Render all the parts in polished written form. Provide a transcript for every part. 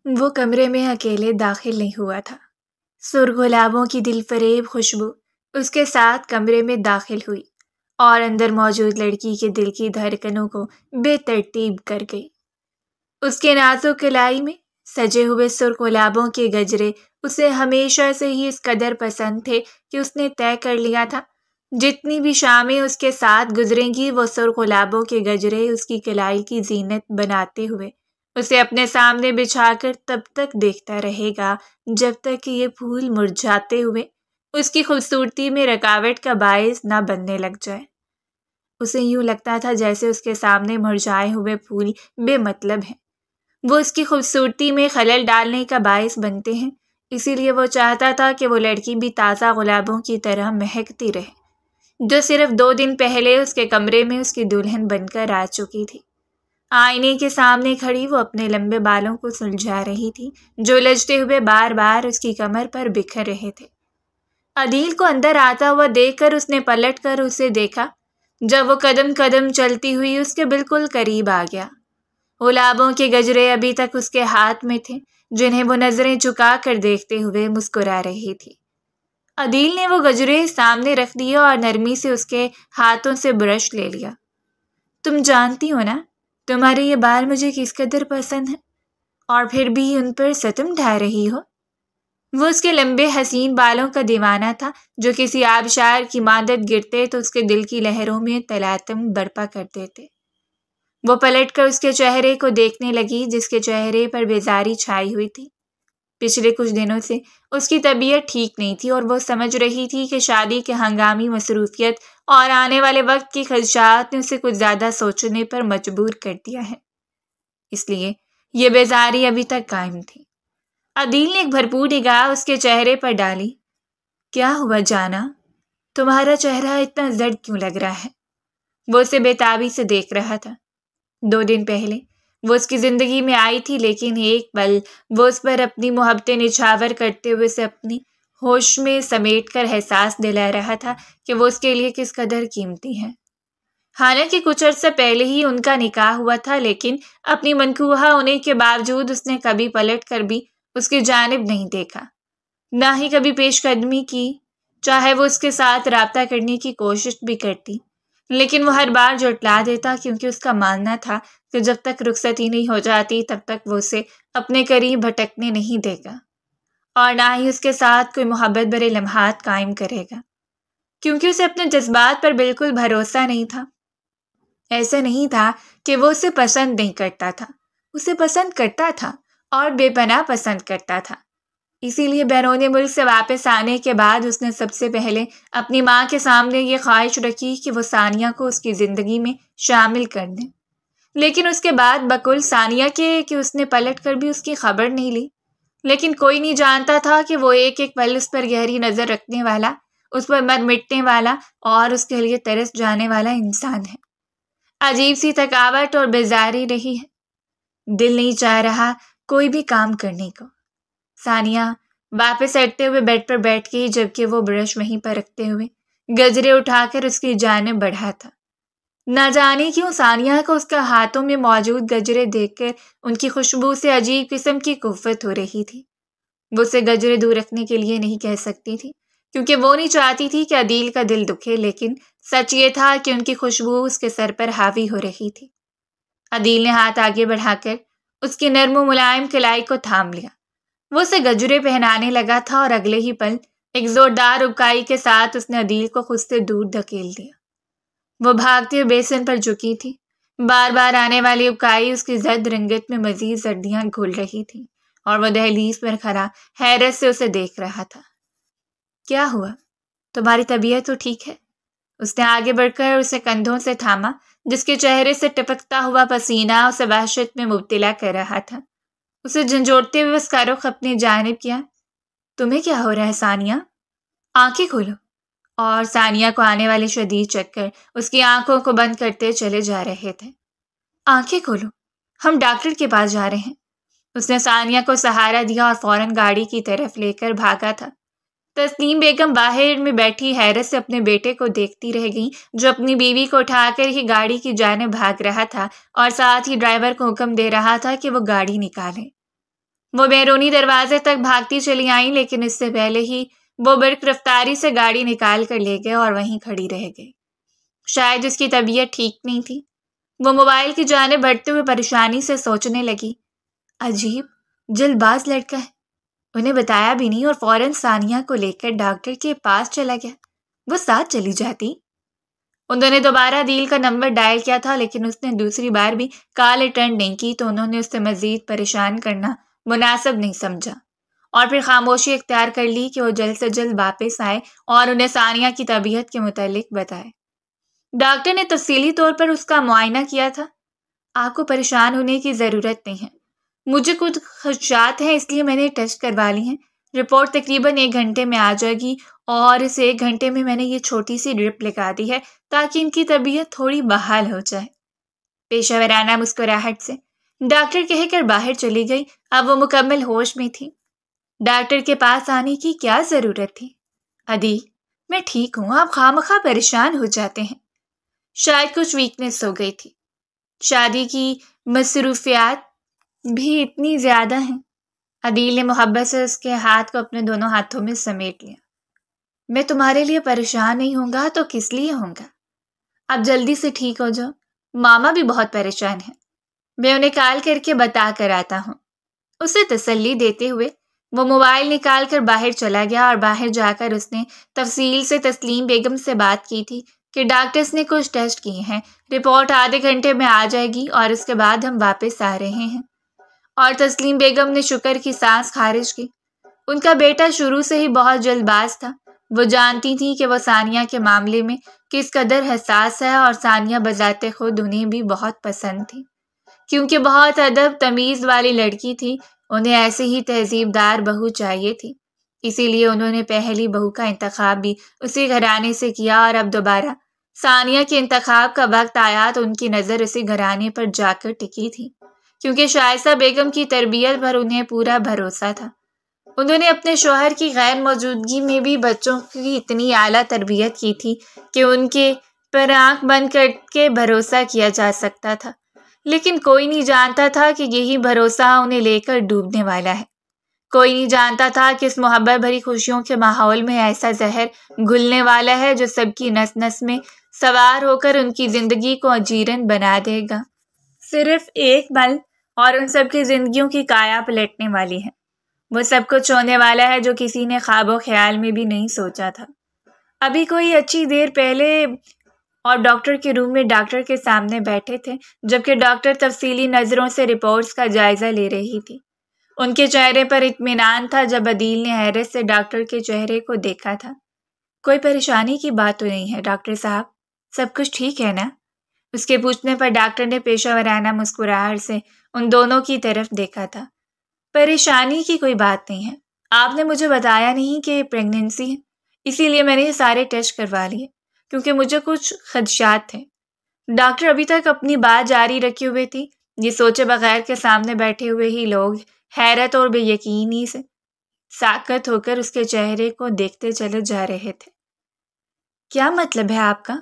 وہ کمرے میں اکیلے داخل نہیں ہوا تھا۔ سرخ گلابوں کی دل فریب خوشبو اس کے ساتھ کمرے میں داخل ہوئی اور اندر موجود لڑکی کے دل کی دھڑکنوں کو بے ترتیب کر گئی۔ اس کے نازک کلائی میں سجے ہوئے سرخ گلابوں کے گجرے اسے ہمیشہ سے ہی اس قدر پسند تھے کہ اس نے طے کر لیا تھا جتنی بھی شامیں اس کے ساتھ گزریں گی وہ سرخ گلابوں کے گجرے اس کی کلائی کی زینت بناتے ہوئے اسے اپنے سامنے بچھا کر تب تک دیکھتا رہے گا جب تک کہ یہ پھول مرجھاتے ہوئے اس کی خوبصورتی میں رکاوٹ کا باعث نہ بننے لگ جائے۔ اسے یوں لگتا تھا جیسے اس کے سامنے مرجھائے ہوئے پھول بے مطلب ہیں، وہ اس کی خوبصورتی میں خلل ڈالنے کا باعث بنتے ہیں، اسی لیے وہ چاہتا تھا کہ وہ لڑکی بھی تازہ گلابوں کی طرح مہکتی رہے جو صرف 2 دن پہلے اس کے کمرے میں اس کی دلہن بن کر آ چکی تھی۔ آئینے کے سامنے کھڑی وہ اپنے لمبے بالوں کو سلجھا رہی تھی جو لچکتے ہوئے بار بار اس کی کمر پر بکھر رہے تھے۔ عدیل کو اندر آتا ہوا دیکھ کر اس نے پلٹ کر اسے دیکھا جب وہ قدم قدم چلتی ہوئی اس کے بالکل قریب آ گیا۔ گلابوں کے گجرے ابھی تک اس کے ہاتھ میں تھے جنہیں وہ نظریں چکا کر دیکھتے ہوئے مسکرا رہی تھی۔ عدیل نے وہ گجرے سامنے رکھ دیے اور نرمی سے اس کے ہاتھوں سے برش لے لیا۔ تم جانتی ہو نا تمہارے یہ بال مجھے کس قدر پسند ہیں اور پھر بھی ان پر ستم ڈھا رہی ہو۔ وہ اس کے لمبے حسین بالوں کا دیوانہ تھا جو کسی آبشار کی مانند گرتے تو اس کے دل کی لہروں میں تلاطم برپا کر دیتے۔ وہ پلٹ کر اس کے چہرے کو دیکھنے لگی جس کے چہرے پر بیزاری چھائی ہوئی تھی۔ پچھلے کچھ دنوں سے اس کی طبیعت ٹھیک نہیں تھی اور وہ سمجھ رہی تھی کہ شادی کے ہنگامی مصروفیت اور آنے والے وقت کی خدشات نے اسے کچھ زیادہ سوچنے پر مجبور کر دیا ہے، اس لیے یہ بیزاری ابھی تک قائم تھی۔ عدیل نے ایک بھرپور نگاہ اس کے چہرے پر ڈالی۔ کیا ہوا جانا؟ تمہارا چہرہ اتنا زرد کیوں لگ رہا ہے؟ وہ اسے بے تابی سے دیکھ رہا تھا۔ 2 دن پہلے وہ اس کی زندگی میں آئی تھی لیکن ایک پل وہ اس پر اپنی محبتیں نچھاور کرتے ہوئے اسے اپنی ہوش میں سمیٹ کر احساس دلا رہا تھا کہ وہ اس کے لیے کس قدر قیمتی ہے۔ حالانکہ کچھ عرصہ پہلے ہی ان کا نکاح ہوا تھا لیکن اپنی منقوہہ ہونے کے باوجود اس نے کبھی پلٹ کر بھی اس کی جانب نہیں دیکھا، نہ ہی کبھی پیش قدمی کی، چاہے وہ اس کے ساتھ رابطہ کرنے کی کوشش بھی کرتی، لیکن وہ ہر بار جھٹلا دیتا کیونکہ اس کا ماننا تھا کہ جب تک رخصتی نہیں ہو جاتی تب تک وہ اسے اپنے قریب بھٹکنے نہیں دے گا اور نہ ہی اس کے ساتھ کوئی محبت بھرے لمحات قائم کرے گا، کیونکہ اسے اپنے جذبات پر بالکل بھروسہ نہیں تھا۔ ایسا نہیں تھا کہ وہ اسے پسند نہیں کرتا تھا، اسے پسند کرتا تھا اور بے پناہ پسند کرتا تھا۔ اسی لیے بیرون ملک سے واپس آنے کے بعد اس نے سب سے پہلے اپنی ماں کے سامنے یہ خواہش رکھی کہ وہ ثانیہ کو اس کی زندگی میں شامل کر دیں، لیکن اس کے بعد بقول ثانیہ کے کہ اس نے پلٹ کر بھی اس کی خبر نہیں لی۔ لیکن کوئی نہیں جانتا تھا کہ وہ ایک ایک پل اس پر گہری نظر رکھنے والا، اس پر مر مٹنے والا اور اس کے لیے ترس جانے والا انسان ہے۔ عجیب سی تھکاوٹ اور بیزاری رہی ہے، دل نہیں چاہ رہا کوئی بھی کام کرنے کو۔ ثانیہ واپس ہٹتے ہوئے بیڈ پر بیٹھ گئی جبکہ وہ برش وہیں پر رکھتے ہوئے گجرے اٹھا کر اس کی جانب بڑھا تھا۔ نہ جانے کیوں ثانیہ کو اس کا ہاتھوں میں موجود گجرے دیکھ کر ان کی خوشبو سے عجیب قسم کی قوت ہو رہی تھی۔ وہ اسے گجرے دور رکھنے کے لیے نہیں کہہ سکتی تھی کیونکہ وہ نہیں چاہتی تھی کہ عدیل کا دل دکھے، لیکن سچ یہ تھا کہ ان کی خوشبو اس کے سر پر حاوی ہو رہی تھی۔ عدیل نے ہاتھ آگے بڑھا کر اس کی نرم و ملائم کلائی کو تھام لیا۔ وہ اسے گجرے پہنانے لگا تھا اور اگلے ہی پل ایک زوردار ابکائی کے ساتھ اس نے عدیل کو خود سے دور دھکیل دیا۔ وہ بھاگتے ہوئے بیسن پر جھکی تھی، بار بار آنے والی ابکائی اس کی زرد رنگت میں مزید زردیاں گھول رہی تھی اور وہ دہلیز پر کھڑا حیرت سے اسے دیکھ رہا تھا۔ کیا ہوا؟ تمہاری طبیعت تو ٹھیک ہے؟ اس نے آگے بڑھ کر اسے کندھوں سے تھاما جس کے چہرے سے ٹپکتا ہوا پسینہ اسے وحشت میں مبتلا کر رہا تھا۔ اسے جھنجھوڑتے ہوئے اس کا رخ اپنی جانب کیا۔ تمہیں کیا ہو رہا ہے ثانیہ؟ آنکھیں کھولو۔ اور ثانیہ کو آنے والے شدید چکر اس کی آنکھوں کو بند کرتے چلے جا رہے تھے۔ آنکھیں کھولو، ہم ڈاکٹر کے پاس جا رہے ہیں۔ اس نے ثانیہ کو سہارا دیا اور فوراً گاڑی کی طرف لے کر بھاگا تھا۔ تسنیم بیگم باہر میں بیٹھی حیرت سے اپنے بیٹے کو دیکھتی رہ گئی جو اپنی بیوی کو اٹھا کر ہی گاڑی کی جانب بھاگ رہا تھا اور ساتھ ہی ڈرائیور کو حکم دے رہا تھا کہ وہ گاڑی نکالے۔ وہ بیرونی دروازے تک بھاگتی چلی آئیں، لیکن اس سے پہلے ہی وہ برق رفتاری سے گاڑی نکال کر لے گئے اور وہیں کھڑی رہ گئی۔ شاید اس کی طبیعت ٹھیک نہیں تھی۔ وہ موبائل کی جانب بڑھتے ہوئے پریشانی سے سوچنے لگی، عجیب جلد باز لڑکا ہے، انہیں بتایا بھی نہیں اور فوراً ثانیہ کو لے کر ڈاکٹر کے پاس چلا گیا۔ وہ ساتھ چلی جاتی۔ انہوں نے دوبارہ عدیل کا نمبر ڈائل کیا تھا، لیکن اس نے دوسری بار بھی کال اٹینڈ نہیں کی تو انہوں نے اس سے مزید پریشان کرنا مناسب نہیں سمجھا اور پھر خاموشی اختیار کر لی کہ وہ جلد سے جلد واپس آئے اور انہیں ثانیہ کی طبیعت کے متعلق بتائے۔ ڈاکٹر نے تفصیلی طور پر اس کا معائنہ کیا تھا۔ آپ کو پریشان ہونے کی ضرورت نہیں ہے، مجھے کچھ خدشات ہیں اس لیے میں نے ٹیسٹ کروا لی ہیں۔ رپورٹ تقریباً 1 گھنٹے میں آ جائے گی اور اس 1 گھنٹے میں میں نے یہ چھوٹی سی ڈرپ لگا دی ہے تاکہ ان کی طبیعت تھوڑی بحال ہو جائے۔ پیشہ ورانہ مسکراہٹ سے ڈاکٹر کہہ کر باہر چلی گئی۔ اب وہ مکمل ہوش میں تھی۔ ڈاکٹر کے پاس آنے کی کیا ضرورت تھی؟ عدیل، میں ٹھیک ہوں، آپ خواہ پریشان ہو جاتے ہیں۔ شاید کچھ ویکنس ہو گئی تھی۔ شادی کی مصروفیات بھی اتنی زیادہ ہیں۔ عدیل نے محبت سے اس کے ہاتھ کو اپنے دونوں ہاتھوں میں سمیٹ لیا۔ میں تمہارے لیے پریشان نہیں ہوں گا تو کس لیے ہوں گا؟ اب جلدی سے ٹھیک ہو جاؤ، ماما بھی بہت پریشان ہیں، میں انہیں کال کر کے بتا کر آتا ہوں۔ اسے تسلی دیتے ہوئے وہ موبائل نکال کر باہر چلا گیا اور باہر جا کر اس نے تفصیل سے تسلیم بیگم سے بات کی تھی کہ ڈاکٹرز نے کچھ ٹیسٹ کیے ہیں، رپورٹ آدھے گھنٹے میں آ جائے گی اور اس کے بعد ہم واپس آ رہے ہیں۔ اور تسلیم بیگم نے شکر کی سانس خارج کی۔ ان کا بیٹا شروع سے ہی بہت جلد باز تھا۔ وہ جانتی تھی کہ وہ ثانیہ کے معاملے میں کس قدر حساس ہے اور ثانیہ بذات خود انہیں بھی بہت پسند تھی، کیونکہ بہت ادب تمیز والی لڑکی تھی۔ انہیں ایسے ہی تہذیب دار بہو چاہیے تھی، اسی لیے انہوں نے پہلی بہو کا انتخاب بھی اسی گھرانے سے کیا اور اب دوبارہ ثانیہ کے انتخاب کا وقت آیا تو ان کی نظر اسی گھرانے پر جا کر ٹکی تھی، کیونکہ شائستہ بیگم کی تربیت پر انہیں پورا بھروسہ تھا۔ انہوں نے اپنے شوہر کی غیر موجودگی میں بھی بچوں کی اتنی اعلیٰ تربیت کی تھی کہ ان کے پر آنکھ بند کر کے بھروسہ کیا جا سکتا تھا، لیکن کوئی نہیں جانتا تھا کہ یہی بھروسہ انہیں لے کر ڈوبنے والا ہے۔ کوئی نہیں جانتا تھا کہ اس محبت بھری خوشیوں کے ماحول میں ایسا زہر گھلنے والا ہے جو سب کی نس نس میں سوار ہو کر ان کی زندگی کو اجیرن بنا دے گا۔ صرف ایک پل اور ان سب کی زندگیوں کی کایا پلٹنے والی ہے۔ وہ سب کچھ ہونے والا ہے جو کسی نے خواب و خیال میں بھی نہیں سوچا تھا۔ ابھی کوئی اچھی دیر پہلے اور ڈاکٹر کے روم میں ڈاکٹر کے سامنے بیٹھے تھے، جبکہ ڈاکٹر تفصیلی نظروں سے رپورٹس کا جائزہ لے رہی تھی۔ ان کے چہرے پر اطمینان تھا۔ جب عدیل نے حیرت سے ڈاکٹر کے چہرے کو دیکھا تھا، کوئی پریشانی کی بات تو نہیں ہے ڈاکٹر صاحب؟ سب کچھ ٹھیک ہے نا؟ اس کے پوچھنے پر ڈاکٹر نے پیشہ ورانہ مسکراہٹ سے ان دونوں کی طرف دیکھا تھا۔ پریشانی کی کوئی بات نہیں ہے، آپ نے مجھے بتایا نہیں کہ پریگننسی ہے، اسی لیے میں نے یہ سارے ٹیسٹ کروا لیے کیونکہ مجھے کچھ خدشات تھے۔ ڈاکٹر ابھی تک اپنی بات جاری رکھے ہوئے تھی۔ یہ سوچے بغیر کے سامنے بیٹھے ہوئے ہی لوگ حیرت اور بے یقینی سے ساکت ہو کر اس کے چہرے کو دیکھتے چلے جا رہے تھے۔ کیا مطلب ہے آپ کا؟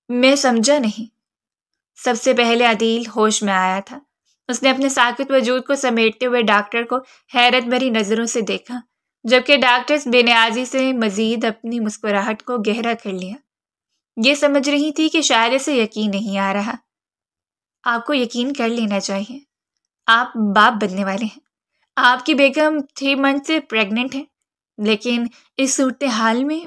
میں سمجھا نہیں۔ سب سے پہلے عدیل ہوش میں آیا تھا۔ اس نے اپنے ساکت وجود کو سمیٹتے ہوئے ڈاکٹر کو حیرت بھری نظروں سے دیکھا، جبکہ ڈاکٹر بے نیازی سے مزید اپنی مسکراہٹ کو گہرا کر لیا۔ یہ سمجھ رہی تھی کہ شاید اسے یقین نہیں آ رہا۔ آپ کو یقین کر لینا چاہیے، آپ باپ بننے والے ہیں۔ آپ کی بیگم 3 منتھ سے پریگننٹ ہے، لیکن اس صورتحال میں…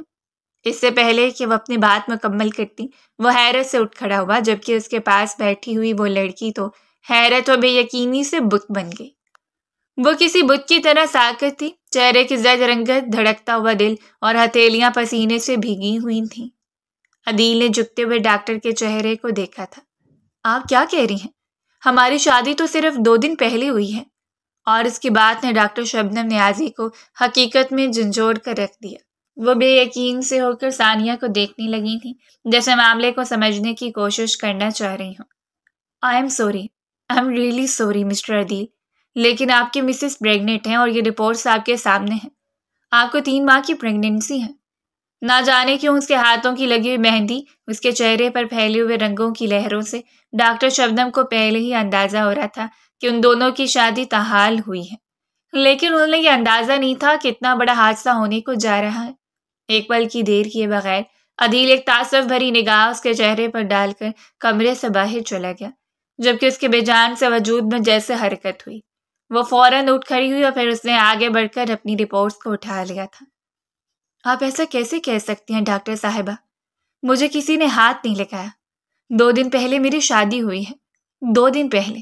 اس سے پہلے کہ وہ اپنی بات مکمل کرتی، وہ حیرت سے اٹھ کھڑا ہوا، جبکہ اس کے پاس بیٹھی ہوئی وہ لڑکی تو حیرت و بے یقینی سے بت بن گئی۔ وہ کسی بت کی طرح ساکت تھی، چہرے کی زرد رنگت، دھڑکتا ہوا دل اور ہتھیلیاں پسینے سے بھیگی ہوئی تھیں۔ عدیل نے جھکتے ہوئے ڈاکٹر کے چہرے کو دیکھا تھا۔ آپ کیا کہہ رہی ہیں؟ ہماری شادی تو صرف 2 دن پہلے ہوئی ہے۔ اور اس کی بات نے ڈاکٹر شبنم نیازی کو حقیقت میں جھنجھوڑ کر رکھ دیا۔ وہ بے یقین سے ہو کر ثانیہ کو دیکھنے لگی تھیں، جیسے معاملے کو سمجھنے کی کوشش کرنا چاہ رہی ہوں۔ I am really sorry mister Adeel, لیکن آپ کی مسز پریگننٹ ہیں اور یہ رپورٹس آپ کے سامنے ہیں۔ آپ کو 3 ماہ کی پریگننسی ہے۔ نہ جانے کیوں اس کے ہاتھوں کی لگی ہوئی مہندی، اس کے چہرے پر پھیلے ہوئے رنگوں کی لہروں سے ڈاکٹر شبنم کو پہلے ہی اندازہ ہو رہا تھا کہ ان دونوں کی شادی تاحال ہوئی ہے۔ لیکن انہیں یہ اندازہ نہیں تھا کہ اتنا بڑا حادثہ ہونے کو جا رہا ہے۔ ایک پل کی دیر کیے بغیر عدیل ایک تعصب بھری نگاہ اس کے چہرے پر ڈال کر کمرے سے باہر چلا گیا، جبکہ اس کے بے جان سے وجود میں جیسے حرکت ہوئی۔ وہ فوراً اٹھ کھڑی ہوئی اور پھر اس نے آگے بڑھ کر اپنی رپورٹس کو اٹھا لیا تھا۔ آپ ایسا کیسے کہہ سکتی ہیں ڈاکٹر صاحبہ؟ مجھے کسی نے ہاتھ نہیں لگایا۔ 2 دن پہلے میری شادی ہوئی ہے۔ 2 دن پہلے۔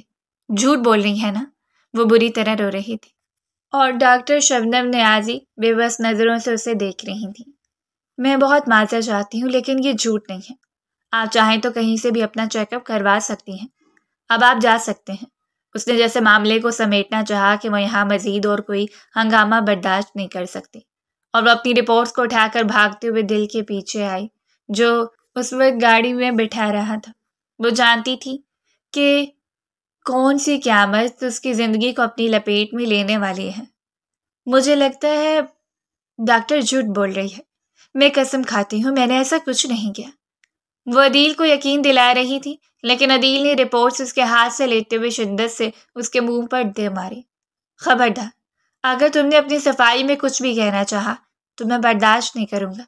جھوٹ بول رہی ہے نا؟ وہ بری طرح رو رہی تھی اور ڈاکٹر شبنم نیازی بے بس نظروں سے اسے دیکھ رہی تھی۔ میں بہت معذرت چاہتی ہوں لیکن یہ جھوٹ نہیں ہے۔ آپ چاہیں تو کہیں سے بھی اپنا چیک اپ کروا سکتی ہیں۔ اب آپ جا سکتے ہیں۔ اس نے جیسے معاملے کو سمیٹنا چاہا کہ وہ یہاں مزید اور کوئی ہنگامہ برداشت نہیں کر سکتی، اور وہ اپنی رپورٹس کو اٹھا کر بھاگتے ہوئے دل کے پیچھے آئی جو اس وقت گاڑی میں بٹھا رہا تھا۔ وہ جانتی تھی کہ کون سی قیامت اس کی زندگی کو اپنی لپیٹ میں لینے والی ہے۔ مجھے لگتا ہے ڈاکٹر جھوٹ بول رہی ہے۔ میں قسم کھاتی ہوں میں نے ایسا کچھ نہیں کیا۔ وہ عدیل کو یقین دلا رہی تھی، لیکن عدیل نے رپورٹس اس کے ہاتھ سے لیتے ہوئے شدت سے اس کے منہ پر دے ماری۔ خبردار، اگر تم نے اپنی صفائی میں کچھ بھی کہنا چاہا تو میں برداشت نہیں کروں گا۔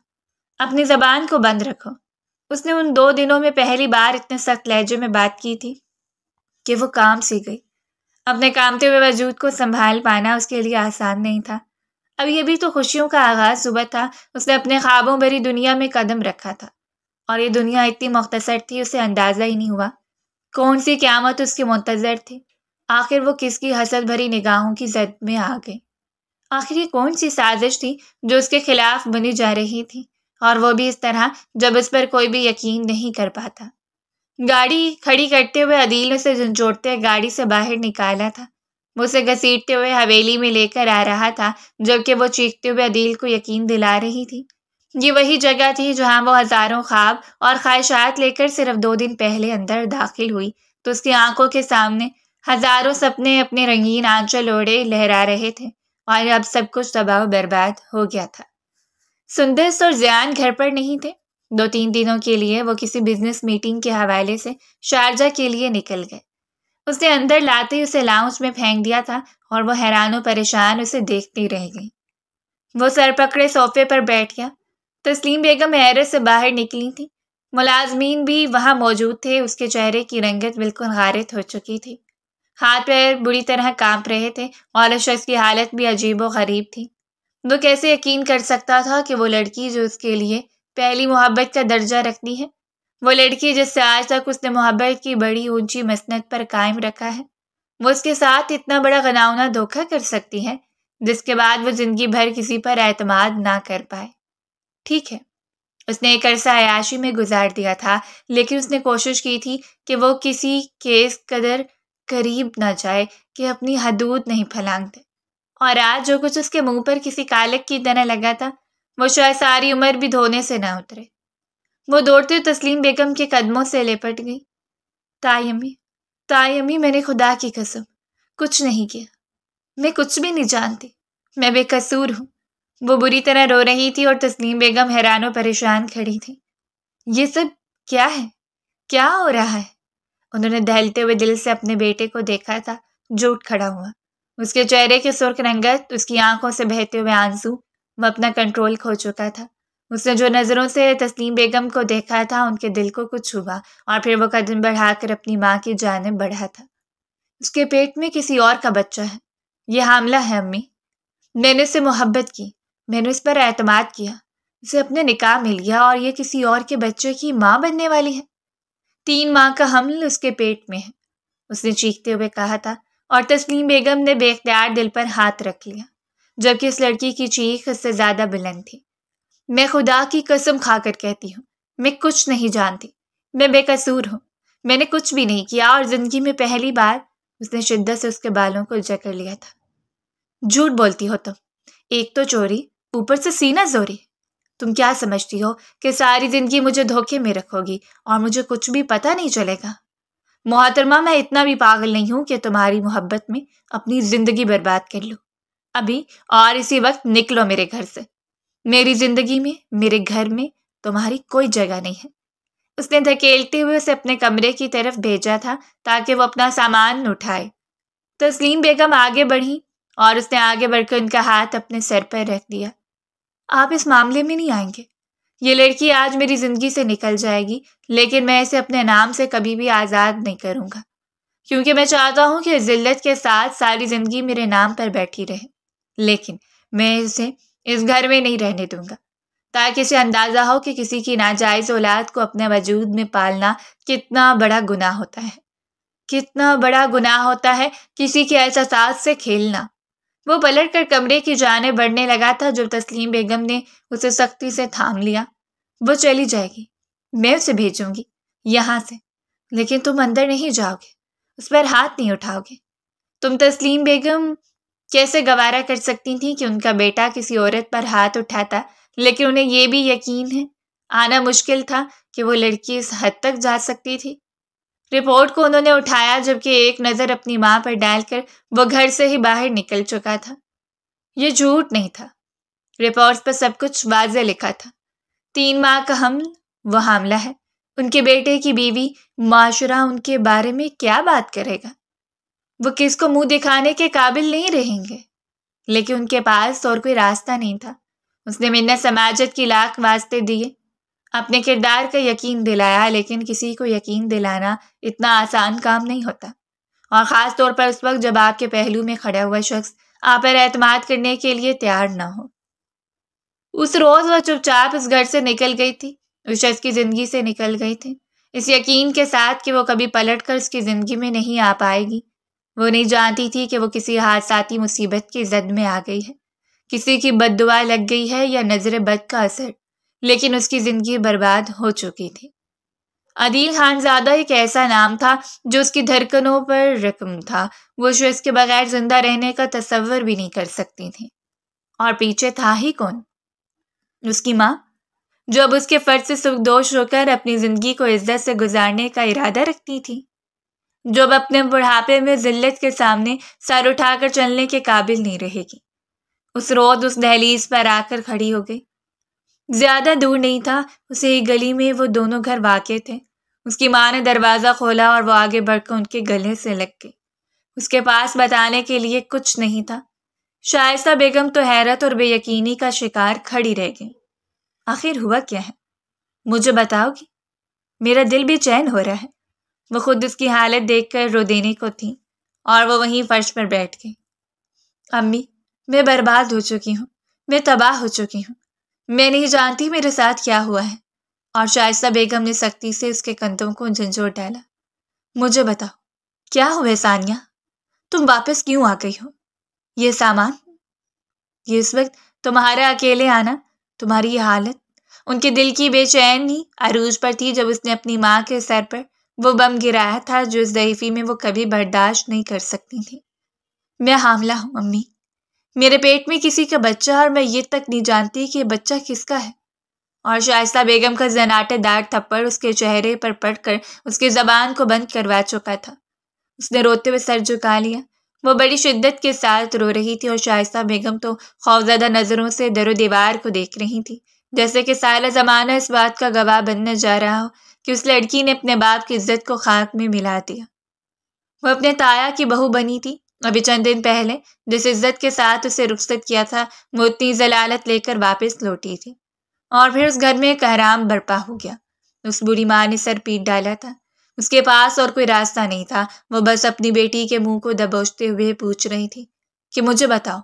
اپنی زبان کو بند رکھو۔ اس نے ان 2 دنوں میں پہلی بار اتنے سخت لہجے میں بات کی تھی کہ وہ کام سی گئی۔ اپنے کامتے ہوئے وجود کو سنبھال پانا اس کے لیے آسان نہیں تھا۔ اب یہ بھی تو خوشیوں کا آغاز صبح تھا۔ اس نے اپنے خوابوں بھری دنیا میں قدم رکھا تھا، اور یہ دنیا اتنی مختصر تھی اسے اندازہ ہی نہیں ہوا کون سی قیامت اس کے منتظر تھی۔ آخر وہ کس کی حسد بھری نگاہوں کی زد میں آ گئی؟ آخر یہ کون سی سازش تھی جو اس کے خلاف بنی جا رہی تھی، اور وہ بھی اس طرح جب اس پر کوئی بھی یقین نہیں کر پاتا۔ گاڑی کھڑی کرتے ہوئے عدیل نے اسے جھنجھوڑتے گاڑی سے باہر نکالا تھا۔ وہ اسے گھسیٹتے ہوئے حویلی میں لے کر آ رہا تھا، جبکہ وہ چیختے ہوئے عدیل کو یقین دلا رہی تھی۔ یہ وہی جگہ تھی جہاں وہ ہزاروں خواب اور خواہشات لے کر صرف 2 دن پہلے اندر داخل ہوئی تو اس کی آنکھوں کے سامنے ہزاروں سپنے اپنے رنگین آنچل اوڑھے لہرا رہے تھے، اور اب سب کچھ تباہ و برباد ہو گیا تھا۔ سندس اور زیان گھر پر نہیں تھے۔ 2-3 دنوں کے لیے وہ کسی بزنس میٹنگ کے حوالے سے شارجہ کے لیے نکل گئے۔ اس نے اندر لاتے ہی اسے لاؤنج میں پھینک دیا تھا، اور وہ حیران و پریشان اسے دیکھتی رہ گئی۔ وہ سر پکڑے صوفے پر بیٹھ گیا۔ تسلیم بیگم حیرت سے باہر نکلی تھی۔ ملازمین بھی وہاں موجود تھے۔ اس کے چہرے کی رنگت بالکل غارت ہو چکی تھی۔ ہاتھ پیر بری طرح کانپ رہے تھے، اور اس شخص کی حالت بھی عجیب و غریب تھی۔ وہ کیسے یقین کر سکتا تھا کہ وہ لڑکی جو اس کے لیے پہلی محبت کا درجہ رکھتی ہے، وہ لڑکی جس سے آج تک اس نے محبت کی بڑی اونچی مسند پر قائم رکھا ہے، وہ اس کے ساتھ اتنا بڑا غناؤنا دھوکہ کر سکتی ہے جس کے بعد وہ زندگی بھر کسی پر اعتماد نہ کر پائے۔ ٹھیک ہے، اس نے ایک عرصہ عیاشی میں گزار دیا تھا، لیکن اس نے کوشش کی تھی کہ وہ کسی کے اس قدر قریب نہ جائے کہ اپنی حدود نہیں پھلانگ دے، اور آج جو کچھ اس کے منہ پر کسی کالک کی طرح لگا تھا وہ شاید ساری عمر بھی دھونے سے نہ اترے۔ وہ دوڑتے ہوئے تسلیم بیگم کے قدموں سے لپٹ گئی۔ تائی امی، میں نے خدا کی قسم کچھ نہیں کیا۔ میں کچھ بھی نہیں جانتی۔ میں بے قصور ہوں۔ وہ بری طرح رو رہی تھی اور تسلیم بیگم حیران و پریشان کھڑی تھی۔ یہ سب کیا ہے؟ کیا ہو رہا ہے؟ انہوں نے دہلتے ہوئے دل سے اپنے بیٹے کو دیکھا تھا جو اٹھ کھڑا ہوا۔ اس کے چہرے کی سرخ رنگت، اس کی آنکھوں سے بہتے ہوئے آنسو، وہ اپنا کنٹرول کھو چکا تھا۔ اس نے جو نظروں سے تسلیم بیگم کو دیکھا تھا ان کے دل کو کچھ ہوا، اور پھر وہ قدم بڑھا کر اپنی ماں کی جانب بڑھا تھا۔ اس کے پیٹ میں کسی اور کا بچہ ہے۔ یہ حاملہ ہے امی۔ میں نے اس سے محبت کی، میں نے اس پر اعتماد کیا، اسے اپنے نکاح میں لیا، اور یہ کسی اور کے بچے کی ماں بننے والی ہے۔ 3 ماہ کا حمل اس کے پیٹ میں ہے، اس نے چیختے ہوئے کہا تھا، اور تسلیم بیگم نے بے اختیار دل پر ہاتھ رکھ لیا، جبکہ اس لڑکی کی چیخ اس سے زیادہ بلند تھی۔ میں خدا کی قسم کھا کر کہتی ہوں، میں کچھ نہیں جانتی۔ میں بے قصور ہوں۔ میں نے کچھ بھی نہیں کیا، اور زندگی میں پہلی بار اس نے شدت سے اس کے بالوں کو جکڑ لیا تھا۔ جھوٹ بولتی ہو تم۔ ایک تو چوری، اوپر سے سینہ زوری۔ تم کیا سمجھتی ہو کہ ساری زندگی مجھے دھوکے میں رکھو گی اور مجھے کچھ بھی پتہ نہیں چلے گا؟ محترمہ، میں اتنا بھی پاگل نہیں ہوں کہ تمہاری محبت میں اپنی زندگی برباد کر لوں۔ ابھی اور اسی وقت نکلو میرے گھر سے۔ میری زندگی میں، میرے گھر میں تمہاری کوئی جگہ نہیں ہے۔ اس نے دھکیلتے ہوئے اسے اپنے کمرے کی طرف بھیجا تھا تاکہ وہ اپنا سامان اٹھائے۔ تسلیم بیگم آگے بڑھی اور اس نے آگے بڑھ کر ان کا ہاتھ اپنے سر پر رکھ دیا۔ آپ اس معاملے میں نہیں آئیں گے۔ یہ لڑکی آج میری زندگی سے نکل جائے گی، لیکن میں اسے اپنے نام سے کبھی بھی آزاد نہیں کروں گا، کیونکہ میں چاہتا ہوں کہ ذلت کے ساتھ ساری زندگی میرے نام پر بیٹھی رہے، لیکن میں اسے اس گھر میں نہیں رہنے دوں گا، تاکہ اسے اندازہ ہو کہ کسی کی ناجائز اولاد کو اپنے وجود میں پالنا کتنا بڑا گناہ ہوتا ہے، کتنا بڑا گناہ ہوتا ہے کسی کے احساسات سے کھیلنا۔ وہ پلٹ کر کمرے کی جانب بڑھنے لگا تھا جب تسلیم بیگم نے اسے سختی سے تھام لیا۔ وہ چلی جائے گی، میں اسے بھیجوں گی یہاں سے، لیکن تم اندر نہیں جاؤ گے، اس پر ہاتھ نہیں اٹھاؤ گے۔ تم تسلیم بیگم کیسے گوارا کر سکتی تھیں کہ ان کا بیٹا کسی عورت پر ہاتھ اٹھاتا، لیکن انہیں یہ بھی یقین ہے، آنا مشکل تھا کہ وہ لڑکی اس حد تک جا سکتی تھی۔ رپورٹ کو انہوں نے اٹھایا جبکہ ایک نظر اپنی ماں پر ڈال کر وہ گھر سے ہی باہر نکل چکا تھا۔ یہ جھوٹ نہیں تھا، رپورٹس پر سب کچھ واضح لکھا تھا۔ 3 ماہ کا حمل، وہ حاملہ ہے، ان کے بیٹے کی بیوی، معاشرہ ان کے بارے میں کیا بات کرے گا؟ وہ کس کو منہ دکھانے کے قابل نہیں رہیں گے، لیکن ان کے پاس اور کوئی راستہ نہیں تھا۔ اس نے منت سماجت کی لاکھ واسطے دیے، اپنے کردار کا یقین دلایا، لیکن کسی کو یقین دلانا اتنا آسان کام نہیں ہوتا، اور خاص طور پر اس وقت جب آپ کے پہلو میں کھڑا ہوا شخص آپ پر اعتماد کرنے کے لیے تیار نہ ہو۔ اس روز وہ چپ چاپ اس گھر سے نکل گئی تھی، اس شخص کی زندگی سے نکل گئی تھی، اس یقین کے ساتھ کہ وہ کبھی پلٹ کر اس کی زندگی میں نہیں آ پائے گی۔ وہ نہیں جانتی تھی کہ وہ کسی حادثاتی مصیبت کی زد میں آ گئی ہے، کسی کی بد دعا لگ گئی ہے یا نظر بد کا اثر، لیکن اس کی زندگی برباد ہو چکی تھی۔ عدیل خانزادہ ایک ایسا نام تھا جو اس کی دھڑکنوں پر رقم تھا، وہ شخص کے بغیر زندہ رہنے کا تصور بھی نہیں کر سکتی تھی۔ اور پیچھے تھا ہی کون؟ اس کی ماں، جو اب اس کے فرض سے سبکدوش ہو کر اپنی زندگی کو عزت سے گزارنے کا ارادہ رکھتی تھی، جو اب اپنے بڑھاپے میں ذلت کے سامنے سر اٹھا کر چلنے کے قابل نہیں رہے گی۔ اس روز اس دہلیز پر آ کر کھڑی ہو گئی۔ زیادہ دور نہیں تھا، اسی ہی گلی میں وہ دونوں گھر واقع تھے۔ اس کی ماں نے دروازہ کھولا اور وہ آگے بڑھ کر ان کے گلے سے لگ گئی۔ اس کے پاس بتانے کے لیے کچھ نہیں تھا۔ شائستہ بیگم تو حیرت اور بے یقینی کا شکار کھڑی رہ گئی۔ آخر ہوا کیا ہے؟ مجھے بتاؤ گی؟ میرا دل بے چین ہو رہا ہے۔ وہ خود اس کی حالت دیکھ کر رو دینے کو تھی، اور وہ وہیں فرش پر بیٹھ گئی۔ امی، میں برباد ہو چکی ہوں، میں تباہ ہو چکی ہوں، میں نہیں جانتی میرے ساتھ کیا ہوا ہے۔ اور شائستہ بیگم نے سختی سے اس کے کندھوں کو جھنجھوڑ ڈالا۔ مجھے بتاؤ، کیا ہوا ثانیہ؟ تم واپس کیوں آ گئی ہو؟ یہ سامان، یہ اس وقت تمہارا اکیلے آنا، تمہاری یہ حالت، ان کے دل کی بے چینی عروج پر تھی جب اس نے اپنی ماں کے سر پر وہ بم گرایا تھا جو اس ضعیفی میں وہ کبھی برداشت نہیں کر سکتی تھی۔ میں حاملہ ہوں امی، میرے پیٹ میں کسی کا بچہ، اور میں یہ تک نہیں جانتی کہ یہ بچہ کس کا ہے۔ اور شائستہ بیگم کا زناٹے دار تھپڑ اس کے چہرے پر پڑ کر اس کی زبان کو بند کروا چکا تھا۔ اس نے روتے ہوئے سر جھکا لیا۔ وہ بڑی شدت کے ساتھ رو رہی تھی، اور شائستہ بیگم تو خوفزدہ نظروں سے در و دیوار کو دیکھ رہی تھی، جیسے کہ سارا زمانہ اس بات کا گواہ بننے جا رہا ہو کہ اس لڑکی نے اپنے باپ کی عزت کو خاک میں ملا دیا۔ وہ اپنے تایا کی بہو بنی تھی۔ ابھی چند دن پہلے جس عزت کے ساتھ اسے رخصت کیا تھا، وہ اتنی ضلالت لے کر واپس لوٹی تھی، اور پھر اس گھر میں ایک احرام برپا ہو گیا۔ اس بری ماں نے سر پیٹ ڈالا تھا۔ اس کے پاس اور کوئی راستہ نہیں تھا۔ وہ بس اپنی بیٹی کے منہ کو دبوچتے ہوئے پوچھ رہی تھی کہ مجھے بتاؤ،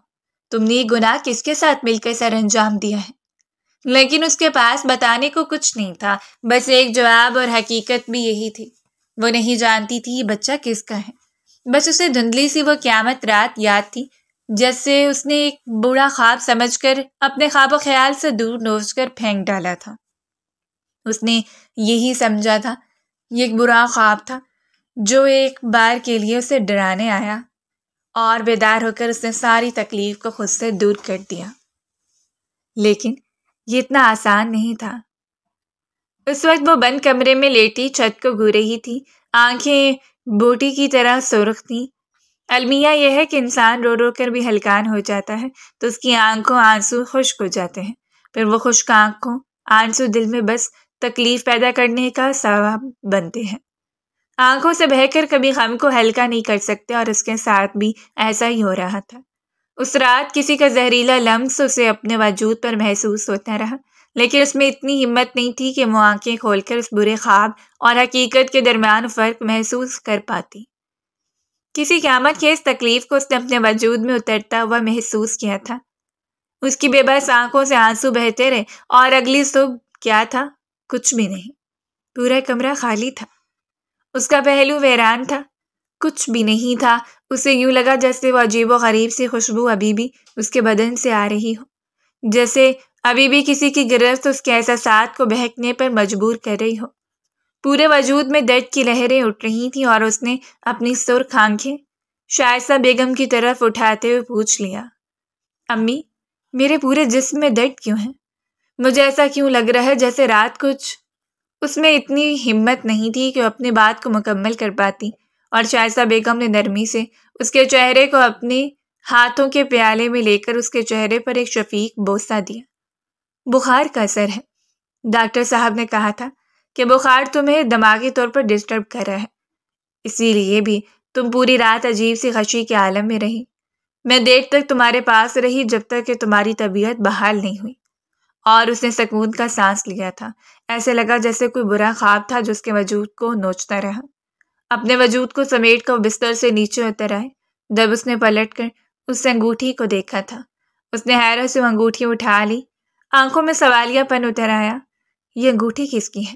تم نے یہ گناہ کس کے ساتھ مل کر سر انجام دیا ہے؟ لیکن اس کے پاس بتانے کو کچھ نہیں تھا، بس ایک جواب، اور حقیقت بھی یہی تھی۔ وہ نہیں جانتی تھی یہ بچہ کس کا ہے۔ بس اسے دھندلی سی وہ قیامت رات یاد تھی جیسے اس نے ایک برا خواب سمجھ کر اپنے خواب و خیال سے دور نوچ کر پھینک ڈالا تھا۔ اس نے یہی سمجھا تھا یہ ایک برا خواب تھا جو ایک بار کے لیے اسے ڈرانے آیا، اور بیدار ہو کر اس نے ساری تکلیف کو خود سے دور کر دیا۔ لیکن یہ اتنا آسان نہیں تھا۔ اس وقت وہ بند کمرے میں لیٹی چھت کو گھو رہی تھی، آنکھیں بوٹی کی طرح سرخ تھیں۔ المیہ یہ ہے کہ انسان رو رو کر بھی ہلکان ہو جاتا ہے تو اس کی آنکھوں آنسو خشک ہو جاتے ہیں، پھر وہ خشک آنکھوں آنسو دل میں بس تکلیف پیدا کرنے کا سبب بنتے ہیں۔ آنکھوں سے بہہ کر کبھی غم کو ہلکا نہیں کر سکتے، اور اس کے ساتھ بھی ایسا ہی ہو رہا تھا۔ اس رات کسی کا زہریلا لمس اسے اپنے وجود پر محسوس ہوتا رہا، لیکن اس میں اتنی ہمت نہیں تھی کہ وہ آنکھیں کھول کر اس برے خواب اور حقیقت کے درمیان فرق محسوس کر پاتی۔ کسی قیامت خیز تکلیف کو اس نے اپنے وجود میں اترتا ہوا محسوس کیا تھا۔ اس کی بے بس آنکھوں سے آنسو بہتے رہے، اور اگلی صبح کیا تھا؟ کچھ بھی نہیں۔ پورا کمرہ خالی تھا، اس کا پہلو ویران تھا، کچھ بھی نہیں تھا۔ اسے یوں لگا جیسے وہ عجیب و غریب سی خوشبو ابھی بھی اس کے بدن سے آ رہی ہو، جیسے ابھی بھی کسی کی گرفت اس کے احساسات کو بہکنے پر مجبور کر رہی ہو۔ پورے وجود میں درد کی لہریں اٹھ رہی تھیں، اور اس نے اپنی سرخ آنکھیں شائستہ بیگم کی طرف اٹھاتے ہوئے پوچھ لیا، امی، میرے پورے جسم میں درد کیوں ہے؟ مجھے ایسا کیوں لگ رہا ہے جیسے رات کچھ… اس میں اتنی ہمت نہیں تھی کہ وہ اپنی بات کو مکمل کر پاتی، اور شائستہ بیگم نے نرمی سے اس کے چہرے کو اپنے ہاتھوں کے پیالے میں لے کر اس کے چہرے پر ایک شفیق بوسہ دیا۔ بخار کا اثر ہے، ڈاکٹر صاحب نے کہا تھا کہ بخار تمہیں دماغی طور پر ڈسٹرب کر رہا ہے، اسی لیے بھی تم پوری رات عجیب سی خشی کے عالم میں رہی۔ میں دیر تک تمہارے پاس رہی جب تک کہ تمہاری طبیعت بحال نہیں ہوئی۔ اور اس نے سکون کا سانس لیا تھا، ایسے لگا جیسے کوئی برا خواب تھا جو اس کے وجود کو نوچتا رہا۔ اپنے وجود کو سمیٹ کر بستر سے نیچے اتر آئے۔ جب اس نے پلٹ کر اس انگوٹھی کو دیکھا تھا، اس نے حیرت سے وہ انگوٹھی اٹھا لی، آنکھوں میں سوالیہ پن اتر آیا۔ یہ انگوٹھی کس کی ہے؟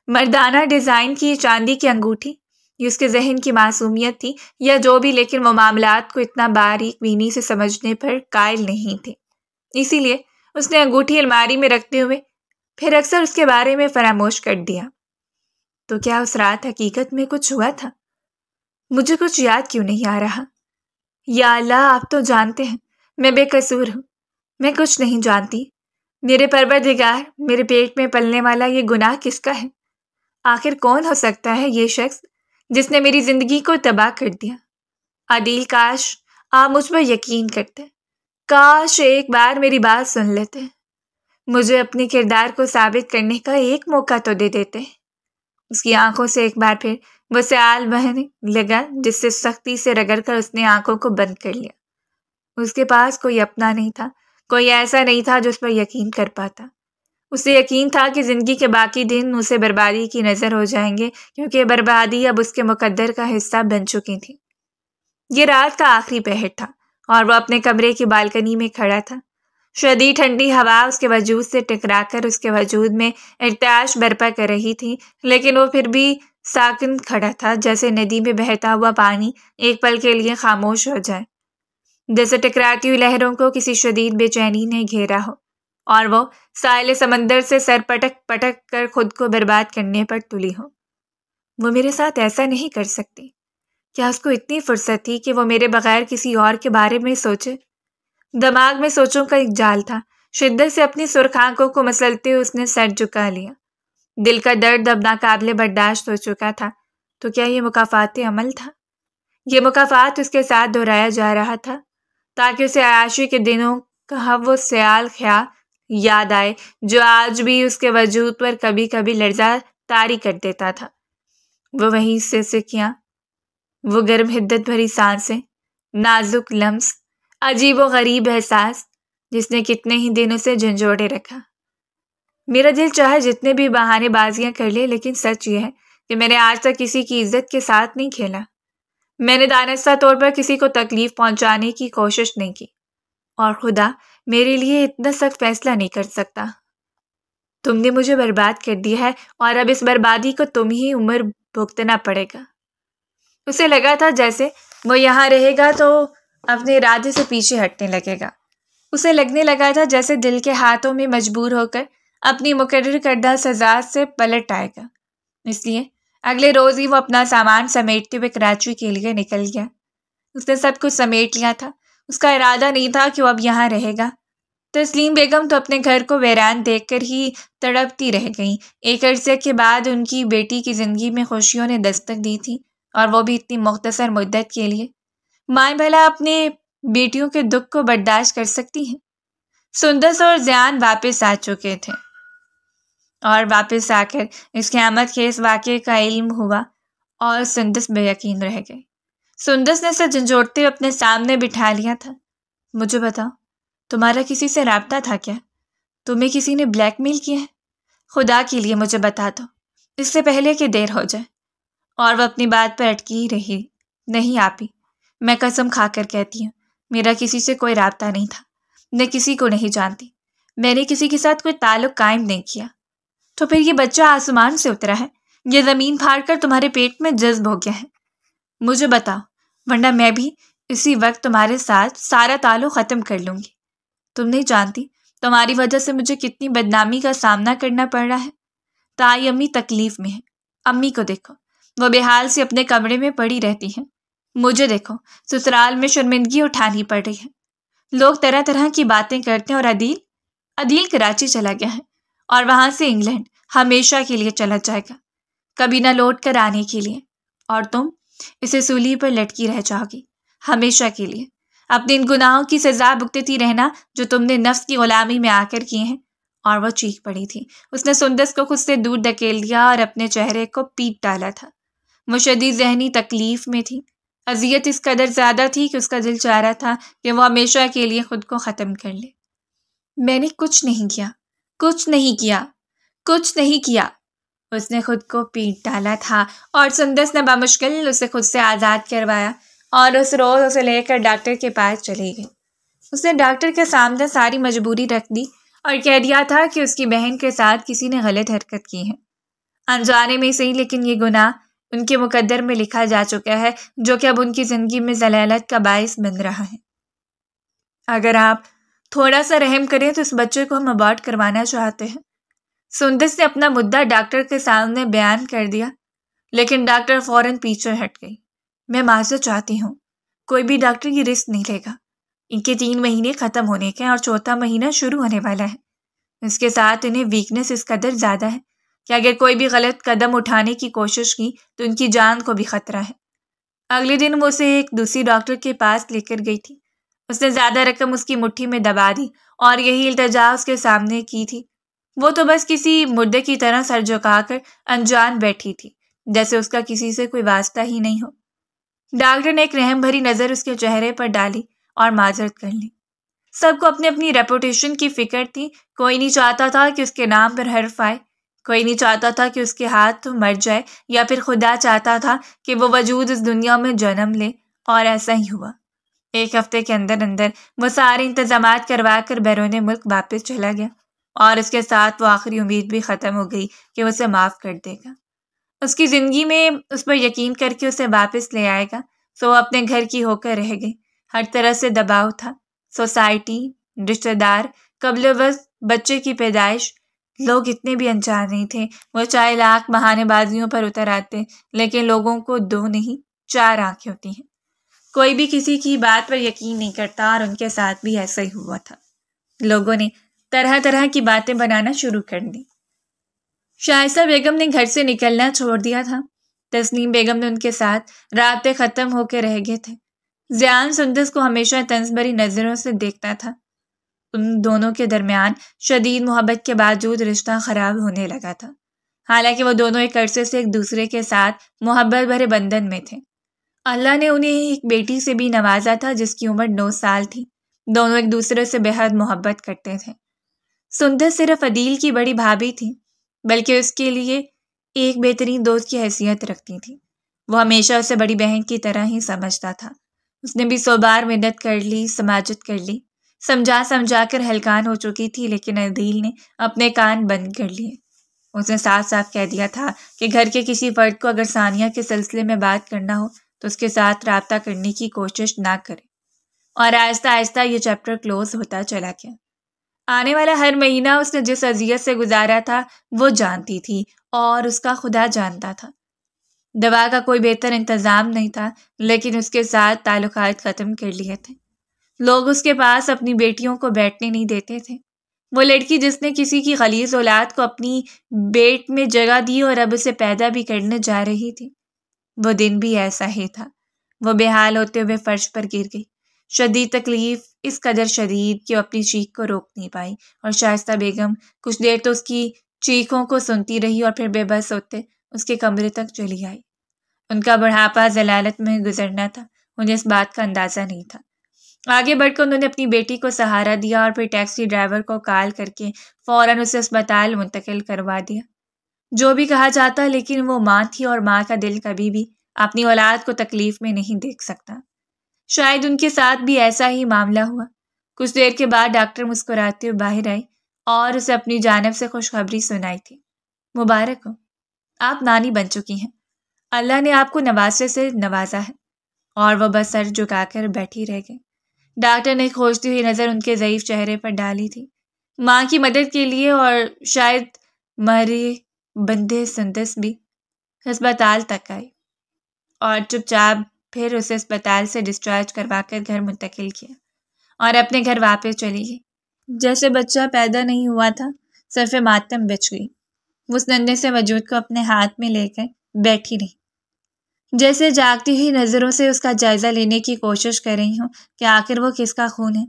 مردانہ ڈیزائن کی چاندی کی انگوٹھی؟ یہ اس کے ذہن کی معصومیت تھی یا جو بھی، لیکن وہ معاملات کو اتنا باریک بینی سے سمجھنے پر قائل نہیں تھے، اسی لیے اس نے انگوٹھی الماری میں رکھتے ہوئے پھر اکثر اس کے بارے میں فراموش کر دیا۔ تو کیا اس رات حقیقت میں کچھ ہوا تھا؟ مجھے کچھ یاد کیوں نہیں آ رہا؟ یا اللہ، آپ تو جانتے ہیں میں بے قصور ہوں، میں کچھ نہیں جانتی۔ میرے پروردگار، میرے پیٹ میں پلنے والا یہ گناہ کس کا ہے؟ آخر کون ہو سکتا ہے یہ شخص جس نے میری زندگی کو تباہ کر دیا؟ عادل، کاش آپ مجھ پر یقین کرتے، کاش ایک بار میری بات سن لیتے، مجھے اپنے کردار کو ثابت کرنے کا ایک موقع تو دے دیتے۔ اس کی آنکھوں سے ایک بار پھر وہ سیال بہنے لگا، جس سے سختی سے رگڑ کر اس نے آنکھوں کو بند کر لیا۔ اس کے پاس کوئی اپنا نہیں تھا، کوئی ایسا نہیں تھا جو اس پر یقین کر پاتا۔ اسے یقین تھا کہ زندگی کے باقی دن اسے بربادی کی نظر ہو جائیں گے، کیونکہ بربادی اب اس کے مقدر کا حصہ بن چکی تھی۔ یہ رات کا آخری پہر تھا، اور وہ اپنے کمرے کی بالکنی میں کھڑا تھا۔ شدید ٹھنڈی ہوا اس کے وجود سے ٹکرا کر اس کے وجود میں ارتعاش برپا کر رہی تھی، لیکن وہ پھر بھی ساکن کھڑا تھا، جیسے ندی میں بہتا ہوا پانی ایک پل کے لیے خاموش ہو جائے، جیسے ٹکراتی ہوئی لہروں کو کسی شدید بے چینی نے گھیرا ہو، اور وہ ساحل سمندر سے سر پٹک پٹک کر خود کو برباد کرنے پر تلی ہو۔ وہ میرے ساتھ ایسا نہیں کر سکتی۔ کیا اس کو اتنی فرصت تھی کہ وہ میرے بغیر کسی اور کے بارے میں سوچے؟ دماغ میں سوچوں کا ایک جال تھا۔ شدت سے اپنی سرخ آنکھوں کو مسلتے ہوئے اس نے سر جھکا لیا۔ دل کا درد اب ناقابل برداشت ہو چکا تھا۔ تو کیا یہ مکافات عمل تھا؟ یہ مکافات اس کے ساتھ دہرایا جا رہا تھا تاکہ اسے عیاشی کے دنوں کا وہ سیال خیال یاد آئے جو آج بھی اس کے وجود پر کبھی کبھی لرزہ طاری کر دیتا تھا۔ وہ وہی سکیاں، وہ گرم حدت بھری سانسیں، نازک لمس، عجیب و غریب احساس جس نے کتنے ہی دن اسے جھنجھوڑے رکھا۔ میرا دل چاہے جتنے بھی بہانے بازیاں کر لے، لیکن سچ یہ ہے کہ میں نے آج تک کسی کی عزت کے ساتھ نہیں کھیلا۔ میں نے دانستہ طور پر کسی کو تکلیف پہنچانے کی کوشش نہیں کی، اور خدا میرے لیے اتنا سخت فیصلہ نہیں کر سکتا۔ تم نے مجھے برباد کر دیا ہے، اور اب اس بربادی کو تم ہی عمر بھگتنا پڑے گا۔ اسے لگا تھا جیسے وہ یہاں رہے گا تو اپنے ارادے سے پیچھے ہٹنے لگے گا۔ اسے لگنے لگا تھا جیسے دل کے ہاتھوں میں مجبور ہو کر اپنی مقرر کردہ سزا سے پلٹ آئے گا۔ اس لیے اگلے روز ہی وہ اپنا سامان سمیٹتے ہوئے کراچی کے لیے نکل گیا۔ اس نے سب کچھ سمیٹ لیا تھا۔ اس کا ارادہ نہیں تھا کہ وہ اب یہاں رہے گا۔ تسلیم بیگم تو اپنے گھر کو ویران دیکھ کر ہی تڑپتی رہ گئیں۔ ایک عرصے کے بعد ان کی بیٹی کی زندگی میں خوشیوں نے دستک دی تھی، اور وہ بھی اتنی مختصر مدت کے لیے۔ مائیں بھلا اپنے بیٹیوں کے دکھ کو برداشت کر سکتی ہیں؟ سندس اور زیان واپس آ چکے تھے، اور واپس آ کر اس قیامت خیز واقعے کا علم ہوا، اور سندس بے یقین رہ گئی۔ سندس نے اسے جھنجھوڑتے ہوئے اپنے سامنے بٹھا لیا تھا۔ مجھے بتاؤ، تمہارا کسی سے رابطہ تھا کیا؟ تمہیں کسی نے بلیک میل کیا ہے؟ خدا کے لیے مجھے بتا دو، اس سے پہلے کہ دیر ہو جائے۔ اور وہ اپنی بات پر اٹکی ہی رہی۔ نہیں آپی، میں قسم کھا کر کہتی ہوں، میرا کسی سے کوئی رابطہ نہیں تھا، میں کسی کو نہیں جانتی، میں نے کسی کے ساتھ کوئی تعلق قائم نہیں کیا۔ تو پھر یہ بچہ آسمان سے اترا ہے، یہ زمین پھاڑ کر تمہارے پیٹ میں جذب ہو گیا ہے؟ مجھے بتاؤ، ورنہ میں بھی اسی وقت تمہارے ساتھ سارا تعلق ختم کر لوں گی۔ تم نہیں جانتی تمہاری وجہ سے مجھے کتنی بدنامی کا سامنا کرنا پڑ رہا ہے۔ تائی امی تکلیف میں ہے، امی کو دیکھو، وہ بے حال سے اپنے کمرے میں پڑی رہتی ہیں۔ مجھے دیکھو، سسرال میں شرمندگی اٹھانی پڑ رہی ہے۔ لوگ طرح طرح کی باتیں کرتے ہیں، اور عدیل کراچی چلا گیا ہے، اور وہاں سے انگلینڈ ہمیشہ کے لیے چلا جائے گا، کبھی نہ لوٹ کر آنے کے لیے۔ اور تم اسے سولی پر لٹکی رہ جاؤ گی ہمیشہ کے لیے، اپنے ان گناہوں کی سزا بھگتتی رہنا جو تم نے نفس کی غلامی میں آ کر کیے ہیں۔ اور وہ چیخ پڑی تھی۔ اس نے سندس کو خود سے دور دھکیل دیا اور اپنے چہرے کو پیٹ ڈالا تھا۔ وہ شدید ذہنی تکلیف میں تھی۔ اذیت اس قدر زیادہ تھی کہ اس کا دل چاہ رہا تھا کہ وہ ہمیشہ کے لیے خود کو ختم کر لے۔ میں نے کچھ نہیں کیا، کچھ نہیں کیا، کچھ نہیں کیا۔ اس نے خود کو پیٹ ڈالا تھا، اور سندس نے بامشکل اسے خود سے آزاد کروایا اور اس روز اسے لے کر ڈاکٹر کے پاس چلی گئی۔ اس نے ڈاکٹر کے سامنے ساری مجبوری رکھ دی اور کہہ دیا تھا کہ اس کی بہن کے ساتھ کسی نے غلط حرکت کی ہے، انجانے میں صحیح، لیکن یہ گناہ ان کے مقدر میں لکھا جا چکا ہے، جو کہ اب ان کی زندگی میں ضلالت کا باعث بن رہا ہے۔ اگر آپ تھوڑا سا رحم کریں تو اس بچے کو ہم ابارٹ کروانا چاہتے ہیں۔ سندس نے اپنا مدعا ڈاکٹر کے سامنے بیان کر دیا، لیکن ڈاکٹر فوراً پیچھے ہٹ گئی۔ میں معذرت چاہتی ہوں، کوئی بھی ڈاکٹر یہ رسک نہیں لے گا۔ ان کے 3 مہینے ختم ہونے کے اور 4تھا مہینہ شروع ہونے والا ہے۔ اس کے ساتھ انہیں ویکنس اس قدر زیادہ ہے کہ اگر کوئی بھی غلط قدم اٹھانے کی کوشش کی تو ان کی جان کو بھی خطرہ ہے۔ اگلے دن وہ اسے ایک دوسری ڈاکٹر کے پاس لے کر گئی تھی۔ اس نے زیادہ رقم اس کی مٹھی میں دبا دی اور یہی التجا اس کے سامنے کی تھی۔ وہ تو بس کسی مردے کی طرح سر جھکا کر انجان بیٹھی تھی، جیسے اس کا کسی سے کوئی واسطہ ہی نہیں ہو۔ ڈاکٹر نے ایک رحم بھری نظر اس کے چہرے پر ڈالی اور معذرت کر لی۔ سب کو اپنی اپنی ریپوٹیشن کی فکر تھی۔ کوئی نہیں چاہتا تھا کہ اس کے نام پر حرف آئے، کوئی نہیں چاہتا تھا کہ اس کے ہاتھ مر جائے، یا پھر خدا چاہتا تھا کہ وہ وجود اس دنیا میں جنم لے، اور ایسا ہی ہوا۔ 1 ہفتے کے اندر وہ سارے انتظامات کروا کر بیرون ملک واپس چلا گیا، اور اس کے ساتھ وہ آخری امید بھی ختم ہو گئی کہ وہ اسے معاف کر دے گا، اس کی زندگی میں اس پر یقین کر کے اسے واپس لے آئے گا۔ سو وہ اپنے گھر کی ہو کر رہ گئی۔ ہر طرح سے دباؤ تھا، سوسائٹی، رشتہ دار، قبل وقت بچے کی پیدائش، لوگ اتنے بھی انجان نہیں تھے۔ وہ چاہے لاکھ بہانے بازیوں پر اتر آتے، لیکن لوگوں کو 2 نہیں 4 آنکھیں ہوتی ہیں۔ کوئی بھی کسی کی بات پر یقین نہیں کرتا، اور ان کے ساتھ بھی ایسا ہی ہوا تھا۔ لوگوں نے طرح طرح کی باتیں بنانا شروع کر دی۔ شائستہ بیگم نے گھر سے نکلنا چھوڑ دیا تھا۔ تسنیم بیگم نے ان کے ساتھ رابطے ختم ہو کے رہ گئے تھے۔ زیان سندس کو ہمیشہ طنز بھری نظروں سے دیکھتا تھا۔ ان دونوں کے درمیان شدید محبت کے باوجود رشتہ خراب ہونے لگا تھا، حالانکہ وہ دونوں ایک عرصے سے ایک دوسرے کے ساتھ محبت بھرے بندھن میں تھے۔ اللہ نے انہیں ایک بیٹی سے بھی نوازا تھا جس کی عمر 9 سال تھی۔ دونوں ایک دوسرے سے بے حد محبت کرتے تھے۔ سندس صرف عدیل کی بڑی بھابھی تھی، بلکہ اس کے لیے ایک بہترین دوست کی حیثیت رکھتی تھی۔ وہ ہمیشہ اسے بڑی بہن کی طرح ہی سمجھتا تھا۔ اس نے بھی 100 بار منت کر لی، سماجت کر لی، سمجھا کر ہلکان ہو چکی تھی، لیکن عدیل نے اپنے کان بند کر لیے۔ اس نے صاف صاف کہہ دیا تھا کہ گھر کے کسی فرد کو اگر ثانیہ کے سلسلے میں بات کرنا ہو تو اس کے ساتھ رابطہ کرنے کی کوشش نہ کرے، اور آہستہ آہستہ یہ چیپٹر کلوز ہوتا چلا گیا۔ آنے والا ہر مہینہ اس نے جس اذیت سے گزارا تھا وہ جانتی تھی، اور اس کا خدا جانتا تھا۔ دوا کا کوئی بہتر انتظام نہیں تھا، لیکن اس کے ساتھ تعلقات ختم کر لیے تھے۔ لوگ اس کے پاس اپنی بیٹیوں کو بیٹھنے نہیں دیتے تھے۔ وہ لڑکی جس نے کسی کی غلیظ اولاد کو اپنی پیٹ میں جگہ دی اور اب اسے پیدا بھی کرنے جا رہی تھی، وہ دن بھی ایسا ہی تھا۔ وہ بے حال ہوتے ہوئے فرش پر گر گئی۔ شدید تکلیف اس قدر شدید کہ وہ اپنی چیخ کو روک نہیں پائی، اور شائستہ بیگم کچھ دیر تو اس کی چیخوں کو سنتی رہی اور پھر بے بس ہوتے اس کے کمرے تک چلی آئی۔ ان کا بڑھاپا ضلالت میں گزرنا تھا، انہیں اس بات کا اندازہ نہیں تھا۔ آگے بڑھ کر انہوں نے اپنی بیٹی کو سہارا دیا اور پھر ٹیکسی ڈرائیور کو کال کر کے فوراً اسے اسپتال منتقل کروا دیا۔ جو بھی کہا جاتا، لیکن وہ ماں تھی اور ماں کا دل کبھی بھی اپنی اولاد کو تکلیف میں نہیں دیکھ سکتا۔ شاید ان کے ساتھ بھی ایسا ہی معاملہ ہوا۔ کچھ دیر کے بعد ڈاکٹر مسکراتے ہوئے باہر آئی اور اسے اپنی جانب سے خوشخبری سنائی تھی۔ مبارک ہو، آپ نانی بن چکی ہیں، اللہ نے آپ کو نواسے سے نوازا ہے۔ اور وہ بس سر جھکا کر بیٹھی رہ گئی۔ ڈاکٹر نے کھوجتی ہوئی نظر ان کے ضعیف چہرے پر ڈالی تھی۔ ماں کی مدد کے لیے اور شاید مرے بندے سندس بھی ہسپتال تک آئی اور چپ چاپ پھر اسے اسپتال سے ڈسچارج کروا کر گھر منتقل کیا اور اپنے گھر واپس چلی گئی۔ جیسے بچہ پیدا نہیں ہوا تھا، صرف ماتم بچ گئی۔ اس ننھے سے وجود کو اپنے ہاتھ میں لے کر بیٹھی رہی، جیسے جاگتی ہوئی نظروں سے اس کا جائزہ لینے کی کوشش کر رہی ہوں کہ آخر وہ کس کا خون ہے،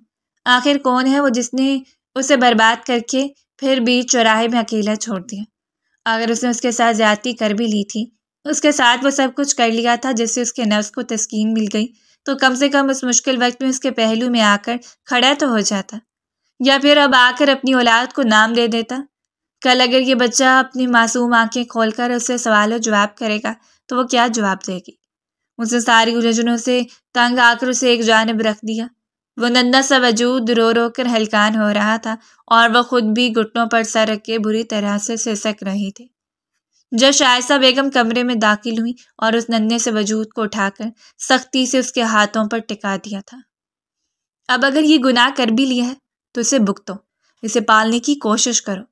آخر کون ہے وہ جس نے اسے برباد کر کے پھر بھی چوراہے میں اکیلا چھوڑ دیا۔ اگر اس نے اس کے ساتھ زیادتی کر بھی لی تھی، اس کے ساتھ وہ سب کچھ کر لیا تھا جس سے اس کے نفس کو تسکین مل گئی، تو کم سے کم اس مشکل وقت میں اس کے پہلو میں آ کر کھڑا تو ہو جاتا، یا پھر اب آ کر اپنی اولاد کو نام دے دیتا۔ کل اگر یہ بچہ اپنی معصوم آنکھیں کھول کر اس سے سوال و جواب کرے گا تو وہ کیا جواب دے گی؟ اسے ساری الجھنوں سے تنگ آ کر اسے ایک جانب رکھ دیا۔ وہ ننھا سا وجود رو رو کر ہلکان ہو رہا تھا اور وہ خود بھی گھٹنوں پر سر رکھ کے بری طرح سے سسک رہی تھی۔ جب شائستہ بیگم کمرے میں داخل ہوئی اور اس ننھے سے وجود کو اٹھا کر سختی سے اس کے ہاتھوں پر ٹکا دیا تھا۔ اب اگر یہ گناہ کر بھی لیا ہے تو اسے بھگتو، اسے پالنے کی کوشش کرو،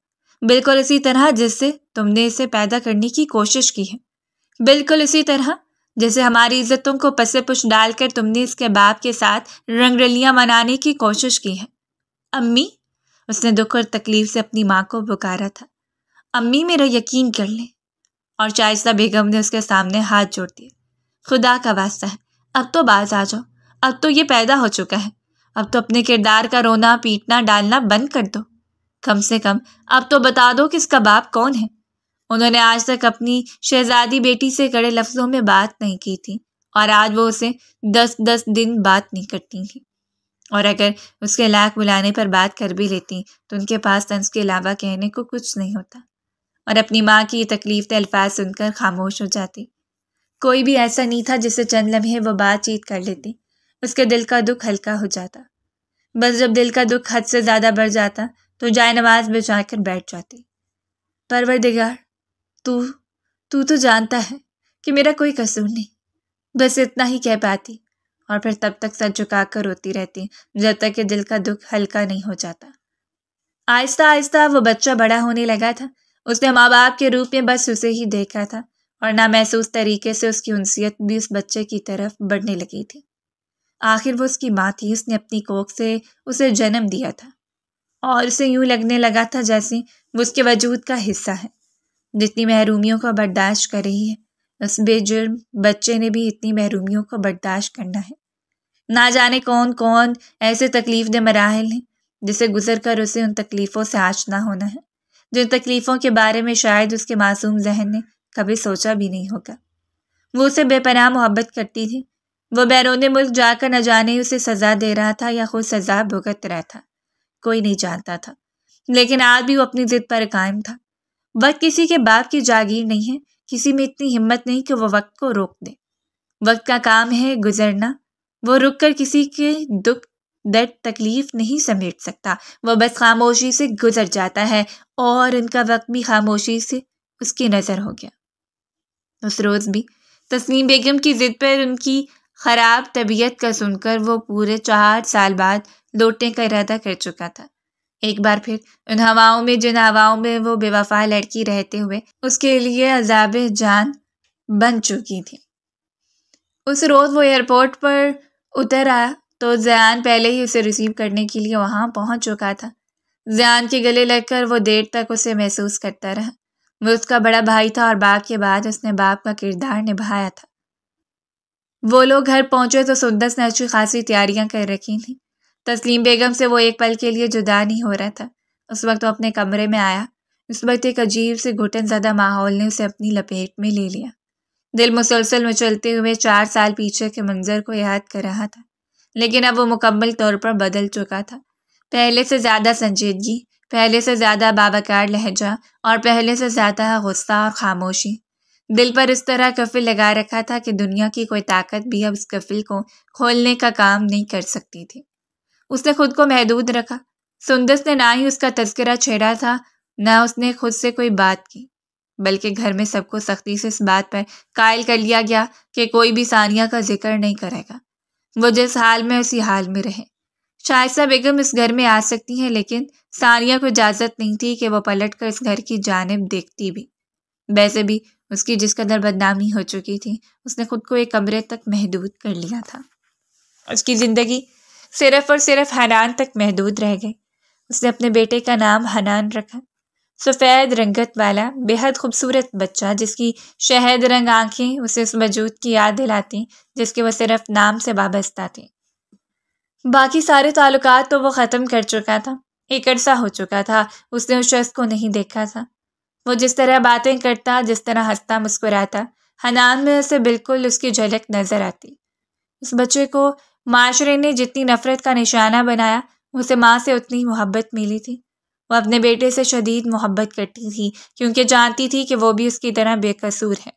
بالکل اسی طرح جس سے تم نے اسے پیدا کرنے کی کوشش کی ہے، بالکل اسی طرح جیسے ہماری عزتوں کو پسے پش ڈال کر تم نے اس کے باپ کے ساتھ رنگ رلیاں منانے کی کوشش کی ہے۔ امی، اس نے دکھ اور تکلیف سے اپنی ماں کو پکارا تھا، امی میرا یقین کر لیں۔ اور شائستہ بیگم نے اس کے سامنے ہاتھ جوڑ دیے۔ خدا کا واسطہ ہے، اب تو باز آ جاؤ، اب تو یہ پیدا ہو چکا ہے، اب تو اپنے کردار کا رونا پیٹنا ڈالنا بند کر دو، کم سے کم اب تو بتا دو کہ اس کا باپ کون ہے۔ انہوں نے آج تک اپنی شہزادی بیٹی سے کڑے لفظوں میں بات نہیں کی تھی اور آج وہ اسے 10 دن بات نہیں کرتی تھی، اور اگر اس کے لاکھ بلانے پر بات کر بھی لیتی تو ان کے پاس طنز کے علاوہ کہنے کو کچھ نہیں ہوتا، اور اپنی ماں کی یہ تکلیف دہ الفاظ سن کر خاموش ہو جاتی۔ کوئی بھی ایسا نہیں تھا جسے چند لمحے وہ بات چیت کر لیتی، اس کے دل کا دکھ ہلکا ہو جاتا۔ بس جب دل کا دکھ حد سے زیادہ بڑھ جاتا تو جائے نماز بچھا کر بیٹھ جاتی۔ پروردگار، تو جانتا ہے کہ میرا کوئی قصور نہیں، بس اتنا ہی کہہ پاتی، اور پھر تب تک سر جھکا کر روتی رہتی جب تک کہ دل کا دکھ ہلکا نہیں ہو جاتا۔ آہستہ آہستہ وہ بچہ بڑا ہونے لگا تھا۔ اس نے ماں باپ کے روپ میں بس اسے ہی دیکھا تھا، اور نامحسوس طریقے سے اس کی انسیت بھی اس بچے کی طرف بڑھنے لگی تھی۔ آخر وہ اس کی ماں تھی، اس نے اپنی کوکھ سے اسے جنم دیا تھا، اور اسے یوں لگنے لگا تھا جیسے وہ اس کے وجود کا حصہ ہے۔ جتنی محرومیوں کو برداشت کر رہی ہے، اس بے جرم بچے نے بھی اتنی محرومیوں کو برداشت کرنا ہے۔ نہ جانے کون کون ایسے تکلیف دہ مراحل ہیں جسے گزر کر اسے ان تکلیفوں سے آشنا ہونا ہے، جن تکلیفوں کے بارے میں شاید اس کے معصوم ذہن نے کبھی سوچا بھی نہیں ہوگا۔ وہ اسے بے پناہ محبت کرتی تھی۔ وہ بیرون ملک جا کر نہ جانے اسے سزا دے رہا تھا یا خود سزا بھگت رہا تھا، کوئی نہیں جانتا تھا، لیکن آج بھی وہ اپنی ضد پر قائم تھا۔ وقت کسی کے باپ کی جاگیر نہیں ہے، کسی میں اتنی ہمت نہیں کہ وہ وقت کو روک دے۔ وقت کا کام ہے گزرنا، وہ رک کر کسی کے دکھ درد تکلیف نہیں سمیٹ سکتا، وہ بس خاموشی سے گزر جاتا ہے، اور ان کا وقت بھی خاموشی سے اس کی نظر ہو گیا۔ اس روز بھی تسنیم بیگم کی ضد پر ان کی خراب طبیعت کا سن کر وہ پورے 4 سال بعد لوٹنے کا ارادہ کر چکا تھا۔ ایک بار پھر ان ہواؤں میں، جن ہواؤں میں وہ بے وفا لڑکی رہتے ہوئے اس کے لیے عذاب جان بن چکی تھی۔ اس روز وہ ایئرپورٹ پر اتر آیا تو زیان پہلے ہی اسے ریسیو کرنے کے لیے وہاں پہنچ چکا تھا۔ زیان کے گلے لگ کر وہ دیر تک اسے محسوس کرتا رہا۔ وہ اس کا بڑا بھائی تھا اور باپ کے بعد اس نے باپ کا کردار نبھایا تھا۔ وہ لوگ گھر پہنچے تو سندس نے اچھی خاصی تیاریاں کر رکھی تھیں۔ تسلیم بیگم سے وہ ایک پل کے لیے جدا نہیں ہو رہا تھا۔ اس وقت وہ اپنے کمرے میں آیا، اس وقت ایک عجیب سے گھٹن زدہ ماحول نے اسے اپنی لپیٹ میں لے لیا۔ دل مسلسل مچلتے ہوئے 4 سال پیچھے کے منظر کو یاد کر رہا تھا، لیکن اب وہ مکمل طور پر بدل چکا تھا۔ پہلے سے زیادہ سنجیدگی، پہلے سے زیادہ باوقار لہجہ اور پہلے سے زیادہ غصہ اور خاموشی۔ دل پر اس طرح قفل لگا رکھا تھا کہ دنیا کی کوئی طاقت بھی اب اس قفل کو کھولنے کا کام نہیں کر سکتی تھی۔ اس نے خود کو محدود رکھا۔ سندس نے نہ ہی اس کا تذکرہ چھیڑا تھا، نہ اس نے خود سے کوئی بات کی، بلکہ گھر میں سب کو سختی سے اس بات پر قائل کر لیا گیا کہ کوئی بھی ثانیہ کا ذکر نہیں کرے گا۔ وہ جس حال میں اسی حال میں رہے۔ شائستہ بیگم اس گھر میں آ سکتی ہیں، لیکن ثانیہ کو اجازت نہیں تھی کہ وہ پلٹ کر اس گھر کی جانب دیکھتی بھی۔ ویسے بھی اس کی جس قدر بدنامی ہو چکی تھی، اس نے خود کو ایک کمرے تک محدود کر لیا تھا۔ اس کی زندگی صرف اور صرف حنان تک محدود رہ گئی۔ اس نے اپنے بیٹے کا نام حنان رکھا۔ سفید رنگت والا بے حد خوبصورت بچہ جس کی شہد رنگ آنکھیں اسے اس وجود کی یاد دلاتی جس کے وہ صرف نام سے وابستہ تھی۔ باقی سارے تعلقات تو وہ ختم کر چکا تھا۔ ایک عرصہ ہو چکا تھا اس نے اس شخص کو نہیں دیکھا تھا۔ وہ جس طرح باتیں کرتا، جس طرح ہنستا مسکراتا، حنان میں اسے بالکل اس کی جھلک نظر آتی۔ اس بچے کو معاشرے نے جتنی نفرت کا نشانہ بنایا، اسے ماں سے اتنی محبت ملی تھی۔ وہ اپنے بیٹے سے شدید محبت کرتی تھی کیونکہ جانتی تھی کہ وہ بھی اس کی طرح بے قصور ہے۔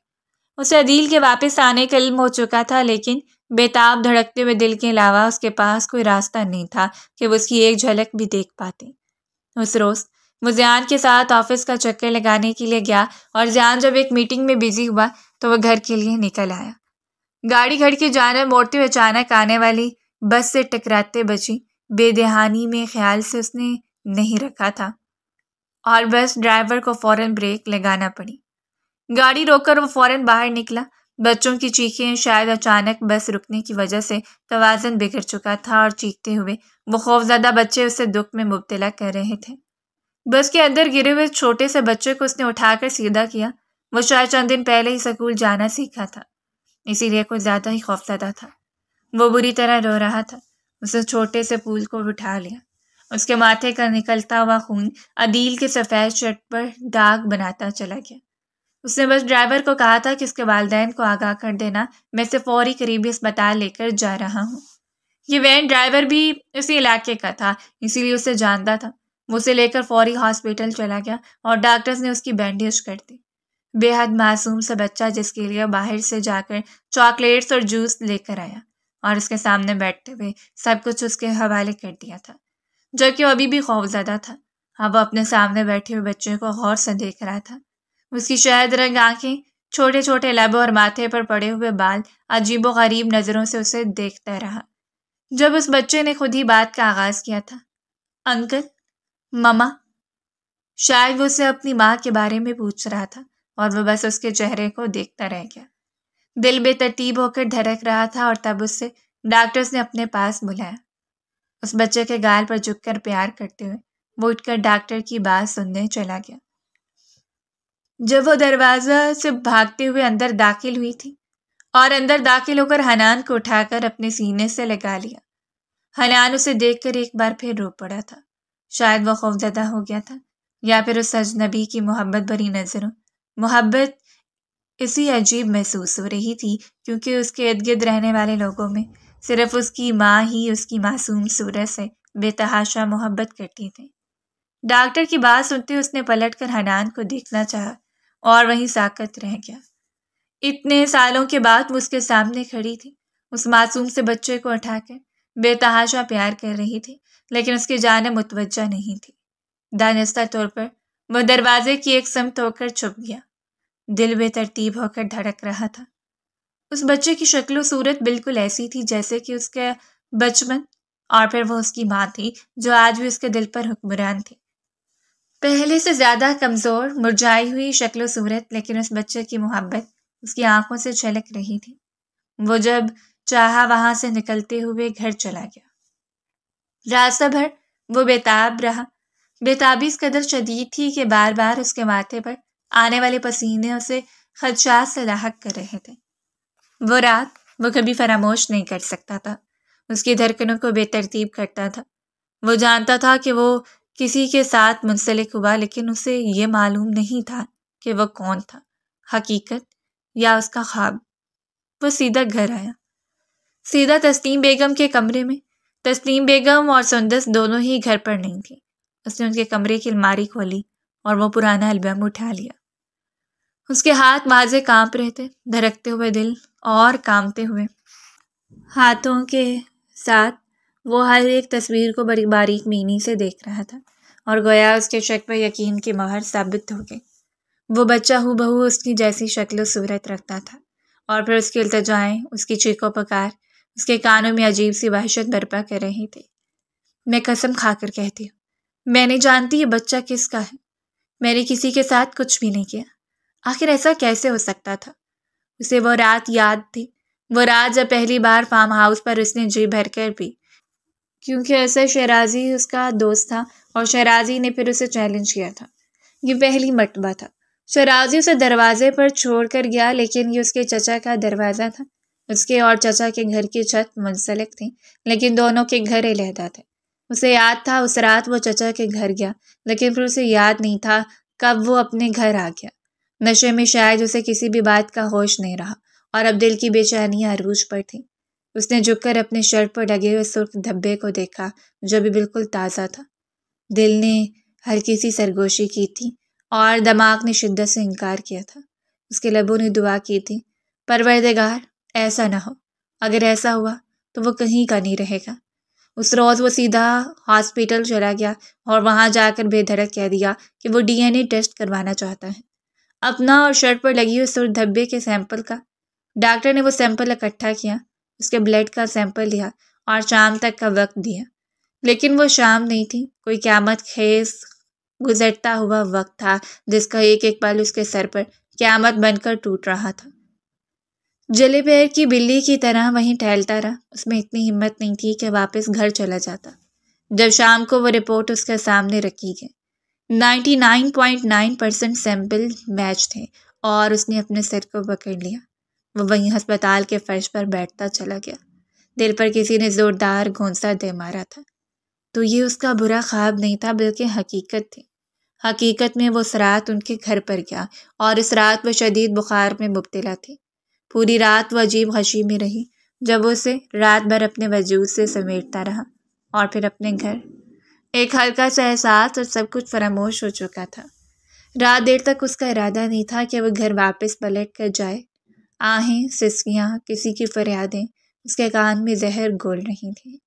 اسے عدیل کے واپس آنے کا علم ہو چکا تھا، لیکن بےتاب دھڑکتے ہوئے دل کے علاوہ اس کے پاس کوئی راستہ نہیں تھا کہ وہ اس کی ایک جھلک بھی دیکھ پاتی۔ اس روز وہ زیان کے ساتھ آفس کا چکر لگانے کے لیے گیا اور زیان جب ایک میٹنگ میں بزی ہوا تو وہ گھر کے لیے نکل آیا۔ گاڑی گھر کی جانب موڑتے ہوئے اچانک آنے والی بس سے ٹکراتے بچی بے دہانی میں خیال سے اس نے نہیں رکھا تھا اور بس ڈرائیور کو فوراً بریک لگانا پڑی۔ گاڑی روک کر وہ فوراً باہر نکلا۔ بچوں کی چیخیں، شاید اچانک بس رکنے کی وجہ سے توازن بگڑ چکا تھا اور چیختے ہوئے وہ خوفزدہ بچے اسے دکھ میں مبتلا کر رہے تھے۔ بس کے اندر گرے ہوئے چھوٹے سے بچے کو اس نے اٹھا کر سیدھا کیا۔ وہ شاید چند دن پہلے ہی سکول جانا سیکھا تھا، اسی لیے کچھ زیادہ ہی خوفزدہ تھا۔ وہ بری طرح رو رہا تھا۔ اس نے چھوٹے سے پھول کو اٹھا لیا۔ اس کے ماتھے کا نکلتا ہوا خون عدیل کے سفید شرٹ پر داغ بناتا چلا گیا۔ اس نے بس ڈرائیور کو کہا تھا کہ اس کے والدین کو آگاہ کر دینا، میں اسے فوری قریبی اسپتال لے کر جا رہا ہوں۔ یہ وین ڈرائیور بھی اسی علاقے کا تھا، اسی لیے اسے جانتا تھا۔ وہ اسے لے کر فوری ہاسپٹل چلا گیا اور ڈاکٹرز نے اس کی بینڈیج کر دی۔ بے حد معصوم سا بچہ جس کے لیے باہر سے جا کر چاکلیٹس اور جوس لے کر آیا اور اس کے سامنے بیٹھتے ہوئے سب کچھ اس کے حوالے کر دیا تھا، جبکہ وہ ابھی بھی خوفزدہ تھا۔ اب وہ اپنے سامنے بیٹھے ہوئے بچے کو غور سے دیکھ رہا تھا۔ اس کی شہد رنگ آنکھیں، چھوٹے چھوٹے لبوں اور ماتھے پر پڑے ہوئے بال عجیب و غریب نظروں سے اسے دیکھتا رہا۔ جب اس بچے نے خود ہی بات کا آغاز کیا تھا، انکل، مما، شاید وہ اسے اپنی ماں کے بارے میں پوچھ رہا تھا اور وہ بس اس کے چہرے کو دیکھتا رہ گیا۔ دل بے ترتیب ہو کر دھڑک رہا تھا اور تب اس سے ڈاکٹرز نے اپنے پاس بلایا۔ اس بچے کے گال پر جھک کر پیار کرتے ہوئے وہ اٹھ کر ڈاکٹر کی بات سننے چلا گیا۔ جب وہ دروازہ سے بھاگتے ہوئے اندر داخل ہوئی تھی اور اندر داخل ہو کر حنان کو اٹھا کر اپنے سینے سے لگا لیا، حنان اسے دیکھ کر ایک بار پھر رو پڑا تھا۔ شاید وہ خوفزدہ ہو گیا تھا یا پھر اس اجنبی کی محبت بھری نظروں، محبت اسی عجیب محسوس ہو رہی تھی کیونکہ اس کے ارد گرد رہنے والے لوگوں میں صرف اس کی ماں ہی اس کی معصوم صورت سے بے تحاشا محبت کرتی تھی۔ ڈاکٹر کی بات سنتے اس نے پلٹ کر حنان کو دیکھنا چاہا اور وہیں ساکت رہ گیا۔ اتنے سالوں کے بعد وہ اس کے سامنے کھڑی تھی، اس معصوم سے بچے کو اٹھا کر بے تحاشا پیار کر رہی تھی، لیکن اس کی جانب متوجہ نہیں تھی۔ دانستہ طور پر وہ دروازے کی ایک سمت ہو کر چھپ گیا۔ دل بے ترتیب ہو کر دھڑک رہا تھا۔ اس بچے کی شکل و صورت بالکل ایسی تھی جیسے کہ اس کا بچپن، اور پھر وہ اس کی ماں تھی جو آج بھی اس کے دل پر حکمران تھی۔ پہلے سے زیادہ کمزور، مرجھائی ہوئی شکل و صورت، لیکن اس بچے کی محبت اس کی آنکھوں سے چھلک رہی تھی۔ وہ جب چاہا وہاں سے نکلتے ہوئے گھر چلا گیا۔ راستہ بھر وہ بےتاب رہا۔ بےتابی اس قدر شدید تھی کہ بار بار اس کے ماتھے پر آنے والے پسینے اسے خدشات سے لاحق کر رہے تھے۔ وہ رات وہ کبھی فراموش نہیں کر سکتا تھا، اس کی دھڑکنوں کو بے ترتیب کرتا تھا۔ وہ جانتا تھا کہ وہ کسی کے ساتھ منسلک ہوا، لیکن اسے یہ معلوم نہیں تھا کہ وہ کون تھا، حقیقت یا اس کا خواب۔ وہ سیدھا گھر آیا۔ سیدھا تسلیم بیگم کے کمرے میں۔ تسلیم بیگم اور سندس دونوں ہی گھر پر نہیں تھیں۔ اس نے ان کے کمرے کی الماری کھولی اور وہ پرانا البم اٹھا لیا۔ اس کے ہاتھ واضح کانپ رہے تھے، دھڑکتے ہوئے دل اور کانپتے ہوئے ہاتھوں کے ساتھ وہ ہر ایک تصویر کو بڑی باریک بینی سے دیکھ رہا تھا اور گویا اس کے شک پر یقین کی مہر ثابت ہو گئی۔ وہ بچہ ہو بہو اس کی جیسی شکل و صورت رکھتا تھا، اور پھر اس کی التجائیں، اس کی چیخ و پکار اس کے کانوں میں عجیب سی وحشت برپا کر رہی تھی۔ میں قسم کھا کر کہتی ہوں، میں نہیں جانتی یہ بچہ کس کا ہے۔ میں نے کسی کے ساتھ کچھ بھی نہیں کیا۔ آخر ایسا کیسے ہو سکتا تھا؟ اسے وہ رات یاد تھی، وہ رات جب پہلی بار فارم ہاؤس پر اس نے جی بھر کر پی، کیونکہ ایسا شہرازی اس کا دوست تھا اور شہرازی نے پھر اسے چیلنج کیا تھا۔ یہ پہلی مرتبہ تھا۔ شہرازی اسے دروازے پر چھوڑ کر گیا، لیکن یہ اس کے چچا کا دروازہ تھا۔ اس کے اور چچا کے گھر کی چھت منسلک تھی، لیکن دونوں کے گھر علیحدہ تھے۔ اسے یاد تھا اس رات وہ چچا کے گھر گیا، لیکن پھر اسے یاد نہیں تھا کب وہ اپنے گھر آ گیا۔ نشے میں شاید اسے کسی بھی بات کا ہوش نہیں رہا اور اب دل کی بے چینیاں عروج پر تھیں۔ اس نے جھک کر اپنے شرٹ پر لگے ہوئے سرخ دھبے کو دیکھا جو ابھی بالکل تازہ تھا۔ دل نے ہلکی سی سرگوشی کی تھی اور دماغ نے شدت سے انکار کیا تھا۔ اس کے لبوں نے دعا کی تھی، پروردگار ایسا نہ ہو، اگر ایسا ہوا تو وہ کہیں کا نہیں رہے گا۔ اس روز وہ سیدھا ہاسپٹل چلا گیا اور وہاں جا کر بے دھڑک کہہ دیا کہ وہ ڈی این اے ٹیسٹ کروانا چاہتا ہے، اپنا اور شرٹ پر لگی ہوئی سرخ دھبے کے سیمپل کا۔ ڈاکٹر نے وہ سیمپل اکٹھا کیا، اس کے بلڈ کا سیمپل لیا اور شام تک کا وقت دیا، لیکن وہ شام نہیں تھی، کوئی قیامت خیز گزرتا ہوا وقت تھا جس کا ایک ایک پل اس کے سر پر قیامت بن کر ٹوٹ رہا تھا۔ جلے پیر کی بلی کی طرح وہیں ٹہلتا رہا۔ اس میں اتنی ہمت نہیں تھی کہ واپس گھر چلا جاتا۔ جب شام کو وہ رپورٹ اس کے سامنے رکھی گئی، 99.9% سیمپل میچ تھے اور اس نے اپنے سر کو پکڑ لیا۔ وہ وہیں ہسپتال کے فرش پر بیٹھتا چلا گیا۔ دل پر کسی نے زوردار گھونسا دے مارا تھا۔ تو یہ اس کا برا خواب نہیں تھا بلکہ حقیقت تھی۔ حقیقت میں وہ اس رات ان کے گھر پر گیا اور اس رات وہ شدید بخار میں مبتلا تھی۔ پوری رات وہ عجیب غشی میں رہی جب وہ اسے رات بھر اپنے وجود سے سمیٹتا رہا، اور پھر اپنے گھر۔ ایک ہلکا سا احساس اور سب کچھ فراموش ہو چکا تھا۔ رات دیر تک اس کا ارادہ نہیں تھا کہ وہ گھر واپس پلٹ کر جائے۔ آہیں، سسکیاں، کسی کی فریادیں اس کے کان میں زہر گھول رہی تھیں۔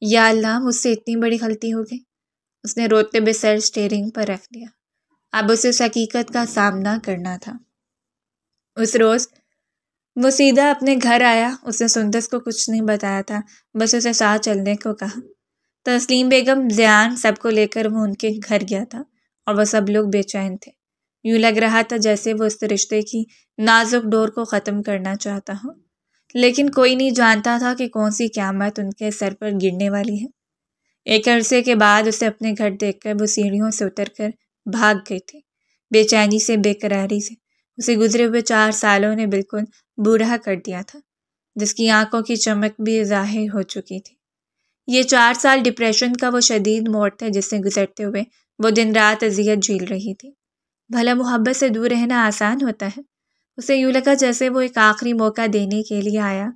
یا اللہ، مجھ سے اتنی بڑی غلطی ہو گئی۔ اس نے روتے ہوئے سر اسٹیئرنگ پر رکھ دیا۔ اب اسے اس حقیقت کا سامنا کرنا تھا۔ اس روز وہ سیدھا اپنے گھر آیا۔ اس نے سندس کو کچھ نہیں بتایا تھا، بس اسے ساتھ چلنے کو کہا۔ تسلیم بیگم، زیان، سب کو لے کر وہ ان کے گھر گیا تھا اور وہ سب لوگ بے چین تھے۔ یوں لگ رہا تھا جیسے وہ اس رشتے کی نازک ڈور کو ختم کرنا چاہتا ہو، لیکن کوئی نہیں جانتا تھا کہ کون سی قیامت ان کے سر پر گرنے والی ہے۔ ایک عرصے کے بعد اسے اپنے گھر دیکھ کر وہ سیڑھیوں سے اتر کر بھاگ گئی تھی، بے چینی سے، بے قراری سے۔ اسے گزرے ہوئے 4 سالوں نے بالکل بوڑھا کر دیا تھا، جس کی آنکھوں کی چمک بھی ظاہر ہو چکی تھی۔ یہ 4 سال ڈپریشن کا وہ شدید موڑ تھا جس سے گزرتے ہوئے وہ دن رات اذیت جھیل رہی تھی۔ بھلا محبت سے دور رہنا آسان ہوتا ہے؟ اسے یوں لگا جیسے وہ ایک آخری موقع دینے کے لیے آیا،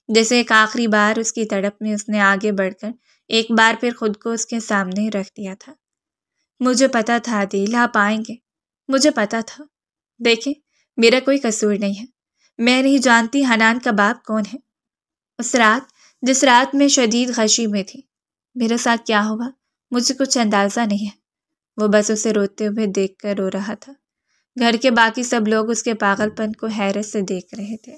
جیسے ایک آخری بار اس کی تڑپ میں اس نے آگے بڑھ کر ایک بار پھر خود کو اس کے سامنے رکھ دیا تھا۔ مجھے پتا تھا عادل، آپ آئیں گے، مجھے پتا تھا۔ دیکھیں، میرا کوئی قصور نہیں ہے۔ میں نہیں جانتی حنان کا باپ کون ہے۔ اس رات، جس رات میں شدید غشی میں تھی، میرے ساتھ کیا ہوا مجھے کچھ اندازہ نہیں ہے۔ وہ بس اسے روتے ہوئے دیکھ کر رو رہا تھا۔ گھر کے باقی سب لوگ اس کے پاگل پن کو حیرت سے دیکھ رہے تھے۔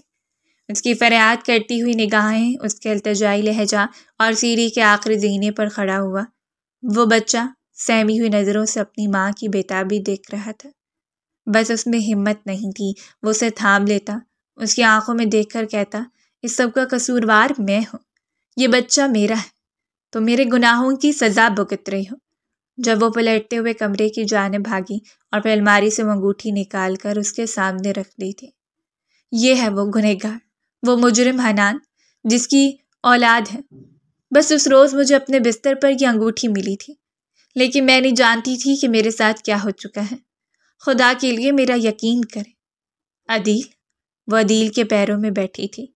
اس کی فریاد کرتی ہوئی نگاہیں اس کے التجائی لہجہ اور سیڑھی کے آخری زینے پر کھڑا ہوا وہ بچہ سہمی ہوئی نظروں سے اپنی ماں کی بےتابی دیکھ رہا تھا۔ بس اس میں ہمت نہیں تھی وہ اسے تھام لیتا، اس کی آنکھوں میں دیکھ کر کہتا، اس سب کا قصوروار میں ہوں، یہ بچہ میرا ہے، تو میرے گناہوں کی سزا بھگت رہی ہو۔ جب وہ پلٹتے ہوئے کمرے کی جانب بھاگی اور پھر الماری سے وہ انگوٹھی نکال کر اس کے سامنے رکھ دی تھی۔ یہ ہے وہ گنہگار، وہ مجرم حنان، جس کی اولاد ہے۔ بس اس روز مجھے اپنے بستر پر یہ انگوٹھی ملی تھی، لیکن میں نہیں جانتی تھی کہ میرے ساتھ کیا ہو چکا ہے۔ خدا کے لیے میرا یقین کرے۔ عدیل، وہ عدیل کے پیروں میں بیٹھی تھی۔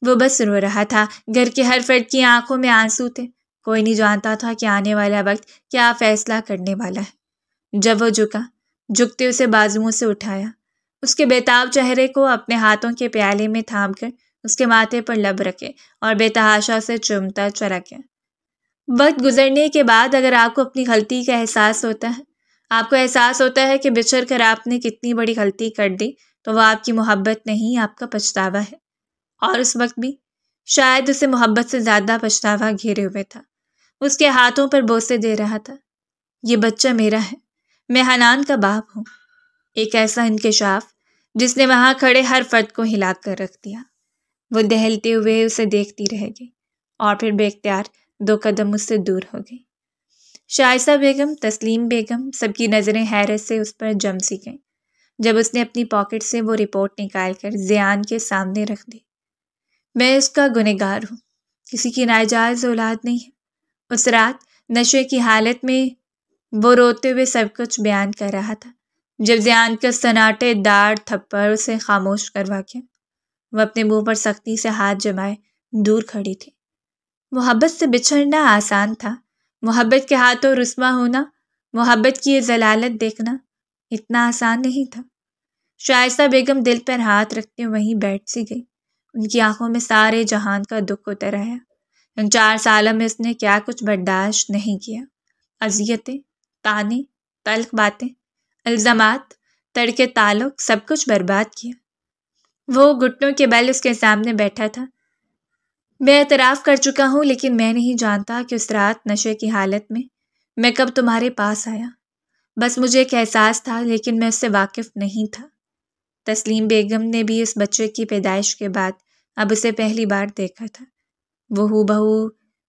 وہ بس رو رہا تھا۔ گھر کے ہر فرد کی آنکھوں میں آنسو تھے۔ کوئی نہیں جانتا تھا کہ آنے والا وقت کیا فیصلہ کرنے والا ہے۔ جب وہ جھکتے اسے بازوؤں سے اٹھایا، اس کے بےتاب چہرے کو اپنے ہاتھوں کے پیالے میں تھام کر اس کے ماتھے پر لب رکھے اور بے تحاشا سے چومتا چلا گیا۔ وقت گزرنے کے بعد اگر آپ کو اپنی غلطی کا احساس ہوتا ہے، آپ کو احساس ہوتا ہے کہ بچھڑ کر آپ نے کتنی بڑی غلطی کر دی، تو وہ آپ کی محبت نہیں، آپ کا پچھتاوا ہے۔ اور اس وقت بھی شاید اسے محبت سے زیادہ پچھتاوا گھیرے ہوئے تھا۔ اس کے ہاتھوں پر بوسے دے رہا تھا۔ یہ بچہ میرا ہے، میں حنان کا باپ ہوں۔ ایک ایسا انکشاف جس نے وہاں کھڑے ہر فرد کو ہلا کر رکھ دیا۔ وہ دہلتے ہوئے اسے دیکھتی رہ گئی اور پھر بے اختیار 2 قدم اس سے دور ہو گئی۔ شائستہ بیگم، تسلیم بیگم، سب کی نظریں حیرت سے اس پر جم سی گئیں جب اس نے اپنی پاکٹ سے وہ رپورٹ نکال کر زیان کے سامنے رکھ دی۔ میں اس کا گنہگار ہوں، کسی کی ناجائز اولاد نہیں ہے۔ اس رات نشے کی حالت میں وہ روتے ہوئے سب کچھ بیان کر رہا تھا جب زیان کا سناٹے دار تھپڑ اسے خاموش کروا گیا۔ وہ اپنے منہ پر سختی سے ہاتھ جمائے دور کھڑی تھی۔ محبت سے بچھڑنا آسان تھا، محبت کے ہاتھوں رسوا ہونا، محبت کی یہ ذلالت دیکھنا اتنا آسان نہیں تھا۔ شائستہ بیگم دل پر ہاتھ رکھتے وہیں بیٹھ سی گئی۔ ان کی آنکھوں میں سارے جہان کا دکھ اتر آیا۔ ان 4 سالوں میں اس نے کیا کچھ برداشت نہیں کیا، اذیتیں، طعنے، تلخ باتیں، الزامات، تڑکے تعلق، سب کچھ برباد کیا۔ وہ گھٹنوں کے بل اس کے سامنے بیٹھا تھا۔ میں اعتراف کر چکا ہوں، لیکن میں نہیں جانتا کہ اس رات نشے کی حالت میں کب تمہارے پاس آیا۔ بس مجھے ایک احساس تھا، لیکن میں اس سے واقف نہیں تھا۔ تسلیم بیگم نے بھی اس بچے کی پیدائش کے بعد اب اسے پہلی بار دیکھا تھا۔ وہ ہو بہو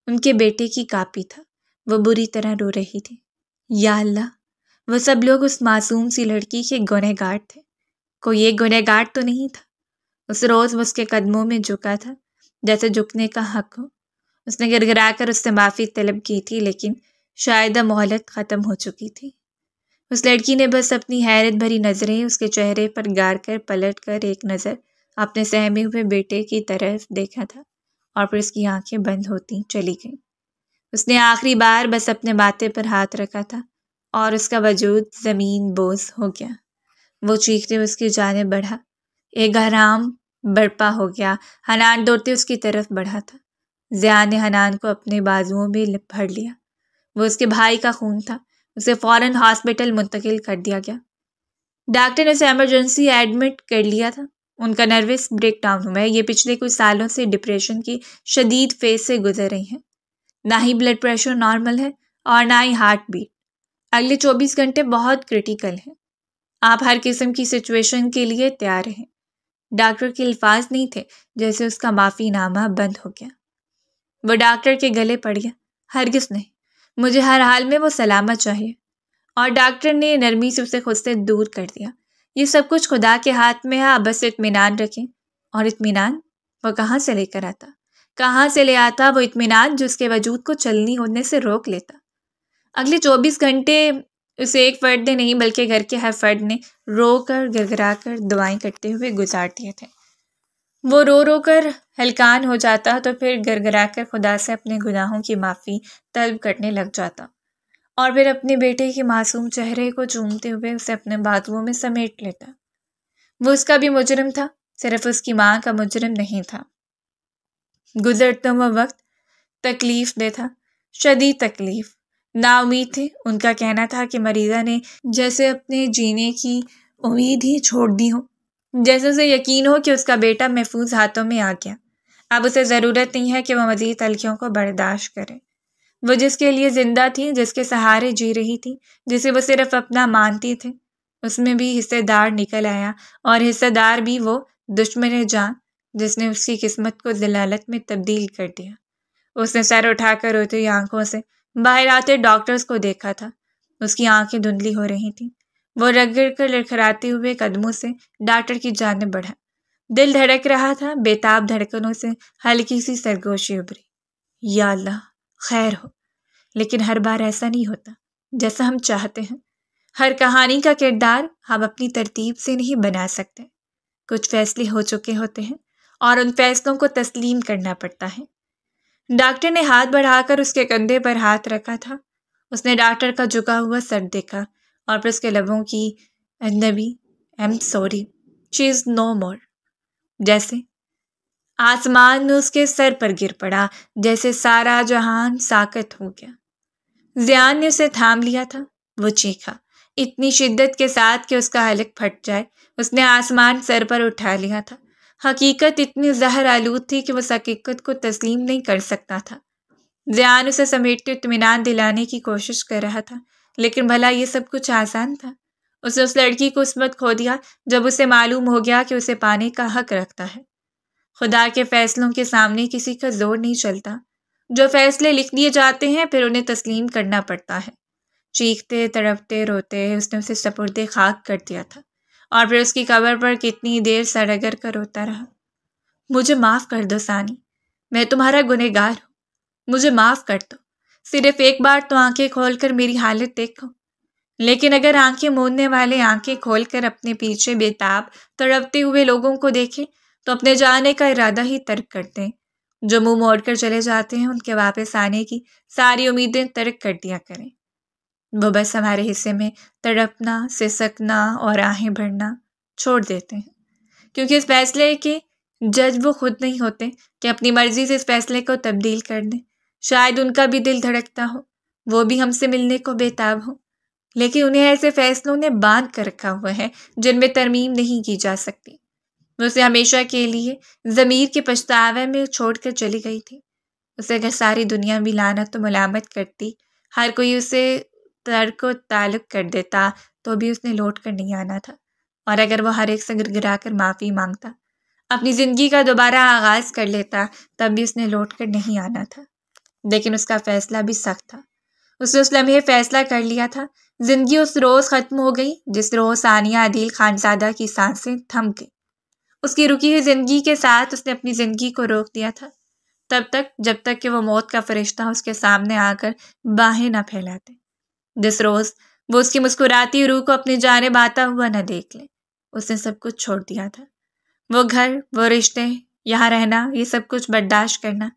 ان کے بیٹے کی کاپی تھا۔ وہ بری طرح رو رہی تھی۔ یا اللہ، وہ سب لوگ اس معصوم سی لڑکی کے گنہگار تھے، کوئی ایک گنہگار تو نہیں تھا۔ اس روز وہ اس کے قدموں میں جھکا تھا جیسے جھکنے کا حق ہو۔ اس نے گڑگڑا کر اس سے معافی طلب کی تھی، لیکن شاید اب مہلت ختم ہو چکی تھی۔ اس لڑکی نے بس اپنی حیرت بھری نظریں اس کے چہرے پر گار کر پلٹ کر ایک نظر اپنے سہمے ہوئے بیٹے کی طرف دیکھا تھا اور پھر اس کی آنکھیں بند ہوتی چلی گئیں۔ اس نے آخری بار بس اپنے ماتھے پر ہاتھ رکھا تھا اور اس کا وجود زمین بوس ہو گیا۔ وہ چیختے اس کی جانب بڑھا۔ ایک گہرام برپا ہو گیا۔ حنان دوڑتے اس کی طرف بڑھا تھا۔ زیان نے حنان کو اپنے بازوؤں میں بھر لیا۔ وہ اس کے بھائی کا خون تھا۔ اسے فوراً ہاسپٹل منتقل کر دیا گیا۔ ڈاکٹر نے اسے ایمرجنسی ایڈمٹ کر لیا تھا۔ ان کا نروس بریک ڈاؤن ہوا ہے۔ یہ پچھلے کچھ سالوں سے ڈپریشن کی شدید فیز سے گزر رہی ہیں۔ نہ ہی بلڈ پریشر نارمل ہے اور نہ ہی ہارٹ بیٹ۔ اگلے 24 گھنٹے بہت کریٹیکل ہیں۔ آپ ہر قسم کی سچویشن کے لیے تیار رہیں۔ ڈاکٹر کے الفاظ نہیں تھے جیسے اس کا معافی نامہ بند ہو گیا۔ وہ ڈاکٹر کے گلے پڑ گیا۔ ہرگز نہیں، مجھے ہر حال میں وہ سلامت چاہیے۔ اور ڈاکٹر نے نرمی سے اسے خود سے دور کر دیا۔ یہ سب کچھ خدا کے ہاتھ میں ہے، آپ بس اطمینان رکھیں۔ اور اطمینان وہ کہاں سے لے کر آتا؟ کہاں سے لے آتا وہ اطمینان جو اس کے وجود کو چلنی ہونے سے روک لیتا؟ اگلے 24 گھنٹے اسے ایک فرد نے نہیں بلکہ گھر کے ہر فرد نے رو کر گڑگڑا کر دعائیں کرتے ہوئے گزار دیے تھے۔ وہ رو رو کر ہلکان ہو جاتا تو پھر گڑگڑا کر خدا سے اپنے گناہوں کی معافی طلب کرنے لگ جاتا اور پھر اپنے بیٹے کے معصوم چہرے کو چومتے ہوئے اسے اپنے بازوؤں میں سمیٹ لیتا۔ وہ اس کا بھی مجرم تھا، صرف اس کی ماں کا مجرم نہیں تھا۔ گزرتا ہوا وقت تکلیف دہ تھا، شدید تکلیف۔ نا امید تھے۔ ان کا کہنا تھا کہ مریضہ نے جیسے اپنے جینے کی امید ہی چھوڑ دی ہو، جیسے اسے یقین ہو کہ اس کا بیٹا محفوظ ہاتھوں میں آ گیا۔ اب اسے ضرورت نہیں ہے کہ وہ مزید تلخیوں کو برداشت کرے۔ وہ جس کے لیے زندہ تھی، جس کے سہارے جی رہی تھی، جسے وہ صرف اپنا مانتی تھی، اس میں بھی حصے دار نکل آیا، اور حصے دار بھی وہ دشمن جان جس نے اس کی قسمت کو ذلالت میں تبدیل کر دیا۔ اس نے سر اٹھا کر روتی ہوئی آنکھوں سے باہر آتے ڈاکٹرز کو دیکھا تھا۔ اس کی آنکھیں دھندلی ہو رہی تھیں۔ وہ رگڑ کر لڑکھڑاتے ہوئے قدموں سے ڈاکٹر کی جانب بڑھا۔ دل دھڑک رہا تھا، بےتاب دھڑکنوں سے ہلکی سی سرگوشی ابھری۔ یا اللہ، خیر ہو۔ لیکن ہر بار ایسا نہیں ہوتا جیسا ہم چاہتے ہیں۔ ہر کہانی کا کردار ہم اپنی ترتیب سے نہیں بنا سکتے۔ کچھ فیصلے ہو چکے ہوتے ہیں اور ان فیصلوں کو تسلیم کرنا پڑتا ہے۔ ڈاکٹر نے ہاتھ بڑھا کر اس کے کندھے پر ہاتھ رکھا تھا۔ اس نے ڈاکٹر کا جھکا ہوا سر دیکھا اور پھر اس کے لبوں کی اجنبی "I'm sorry, she is no more" جیسے آسمان اس کے سر پر گر پڑا، جیسے سارا جہان ساکت ہو گیا۔ زیان نے اسے تھام لیا تھا۔ وہ چیخا اتنی شدت کے ساتھ کہ اس کا حلق پھٹ جائے۔ اس نے آسمان سر پر اٹھا لیا تھا۔ حقیقت اتنی زہر آلود تھی کہ وہ اس حقیقت کو تسلیم نہیں کر سکتا تھا۔ زیان اسے سمیٹتے اطمینان دلانے کی کوشش کر رہا تھا، لیکن بھلا یہ سب کچھ آسان تھا؟ اس نے اس لڑکی کو اس وقت کھو دیا جب اسے معلوم ہو گیا کہ اسے پانے کا حق رکھتا ہے۔ خدا کے فیصلوں کے سامنے کسی کا زور نہیں چلتا۔ جو فیصلے لکھ دیے جاتے ہیں پھر انہیں تسلیم کرنا پڑتا ہے۔ چیختے تڑپتے روتے اس نے اسے سپرد خاک کر دیا تھا، اور پھر اس کی قبر پر کتنی دیر سر رگڑ کر روتا رہا۔ مجھے معاف کر دو ثانی، میں تمہارا گنہگار ہوں، مجھے معاف کر دو، صرف ایک بار تو آنکھیں کھول کر میری حالت دیکھو۔ لیکن اگر آنکھیں موندنے والے آنکھیں کھول کر اپنے پیچھے بے تاب تڑپتے ہوئے لوگوں کو دیکھیں تو اپنے جانے کا ارادہ ہی ترک کرتے ہیں۔ جو منہ موڑ کر چلے جاتے ہیں ان کے واپس آنے کی ساری امیدیں ترک کر دیا کریں۔ وہ بس ہمارے حصے میں تڑپنا، سسکنا اور آہیں بھرنا چھوڑ دیتے ہیں، کیونکہ اس فیصلے کے جج وہ خود نہیں ہوتے کہ اپنی مرضی سے اس فیصلے کو تبدیل کر دیں۔ شاید ان کا بھی دل دھڑکتا ہو، وہ بھی ہم سے ملنے کو بے تاب ہو، لیکن انہیں ایسے فیصلوں نے باندھ کر رکھا ہوا ہے جن میں ترمیم نہیں کی جا سکتی۔ وہ اسے ہمیشہ کے لیے ضمیر کے پچھتاوے میں چھوڑ کر چلی گئی تھی۔ اسے اگر ساری دنیا بھی لعنت و ملامت کرتی، ہر کوئی اسے ترک و تعلق کر دیتا، تو بھی اس نے لوٹ کر نہیں آنا تھا، اور اگر وہ ہر ایک سے گڑگڑا کر معافی مانگتا، اپنی زندگی کا دوبارہ آغاز کر لیتا، تب بھی اس نے لوٹ کر نہیں آنا تھا۔ لیکن اس کا فیصلہ بھی سخت تھا۔ اس نے اس لمحے فیصلہ کر لیا تھا۔ زندگی اس روز ختم ہو گئی جس روز ثانیہ عدیل خانزادہ کی سانسیں تھم گئی۔ اس کی رکی ہوئی زندگی کے ساتھ اس نے اپنی زندگی کو روک دیا تھا، تب تک جب تک کہ وہ موت کا فرشتہ اس کے سامنے آ کر باہیں نہ پھیلاتے، جس روز وہ اس کی مسکراتی روح کو اپنی جانب آتا ہوا نہ دیکھ لے۔ اس نے سب کچھ چھوڑ دیا تھا، وہ گھر، وہ رشتے، یہاں رہنا، یہ سب کچھ برداشت کرنا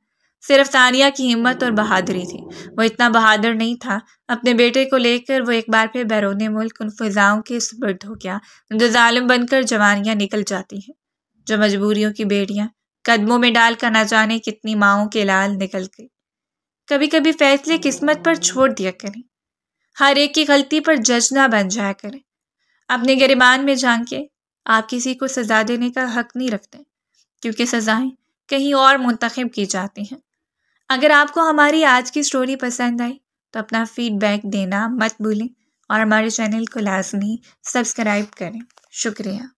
صرف ثانیہ کی ہمت اور بہادری تھی۔ وہ اتنا بہادر نہیں تھا۔ اپنے بیٹے کو لے کر وہ ایک بار پھر بیرون ملک ان فضاؤں کے سپرد ہو گیا جو ظالم بن کر جوانیاں نکل جاتی ہیں، جو مجبوریوں کی بیڑیاں قدموں میں ڈال کر نہ جانے کتنی ماؤں کے لال نکل گئی۔ کبھی کبھی فیصلے قسمت پر چھوڑ دیا کریں، ہر ایک کی غلطی پر جج نہ بن جایا کریں۔ اپنے گریبان میں جھانکیں، آپ کسی کو سزا دینے کا حق نہیں رکھتے، کیونکہ سزائیں کہیں اور منتخب کی جاتی ہیں۔ اگر آپ کو ہماری آج کی سٹوری پسند آئی تو اپنا فیڈ بیک دینا مت بھولیں، اور ہمارے چینل کو لازمی سبسکرائب کریں۔ شکریہ۔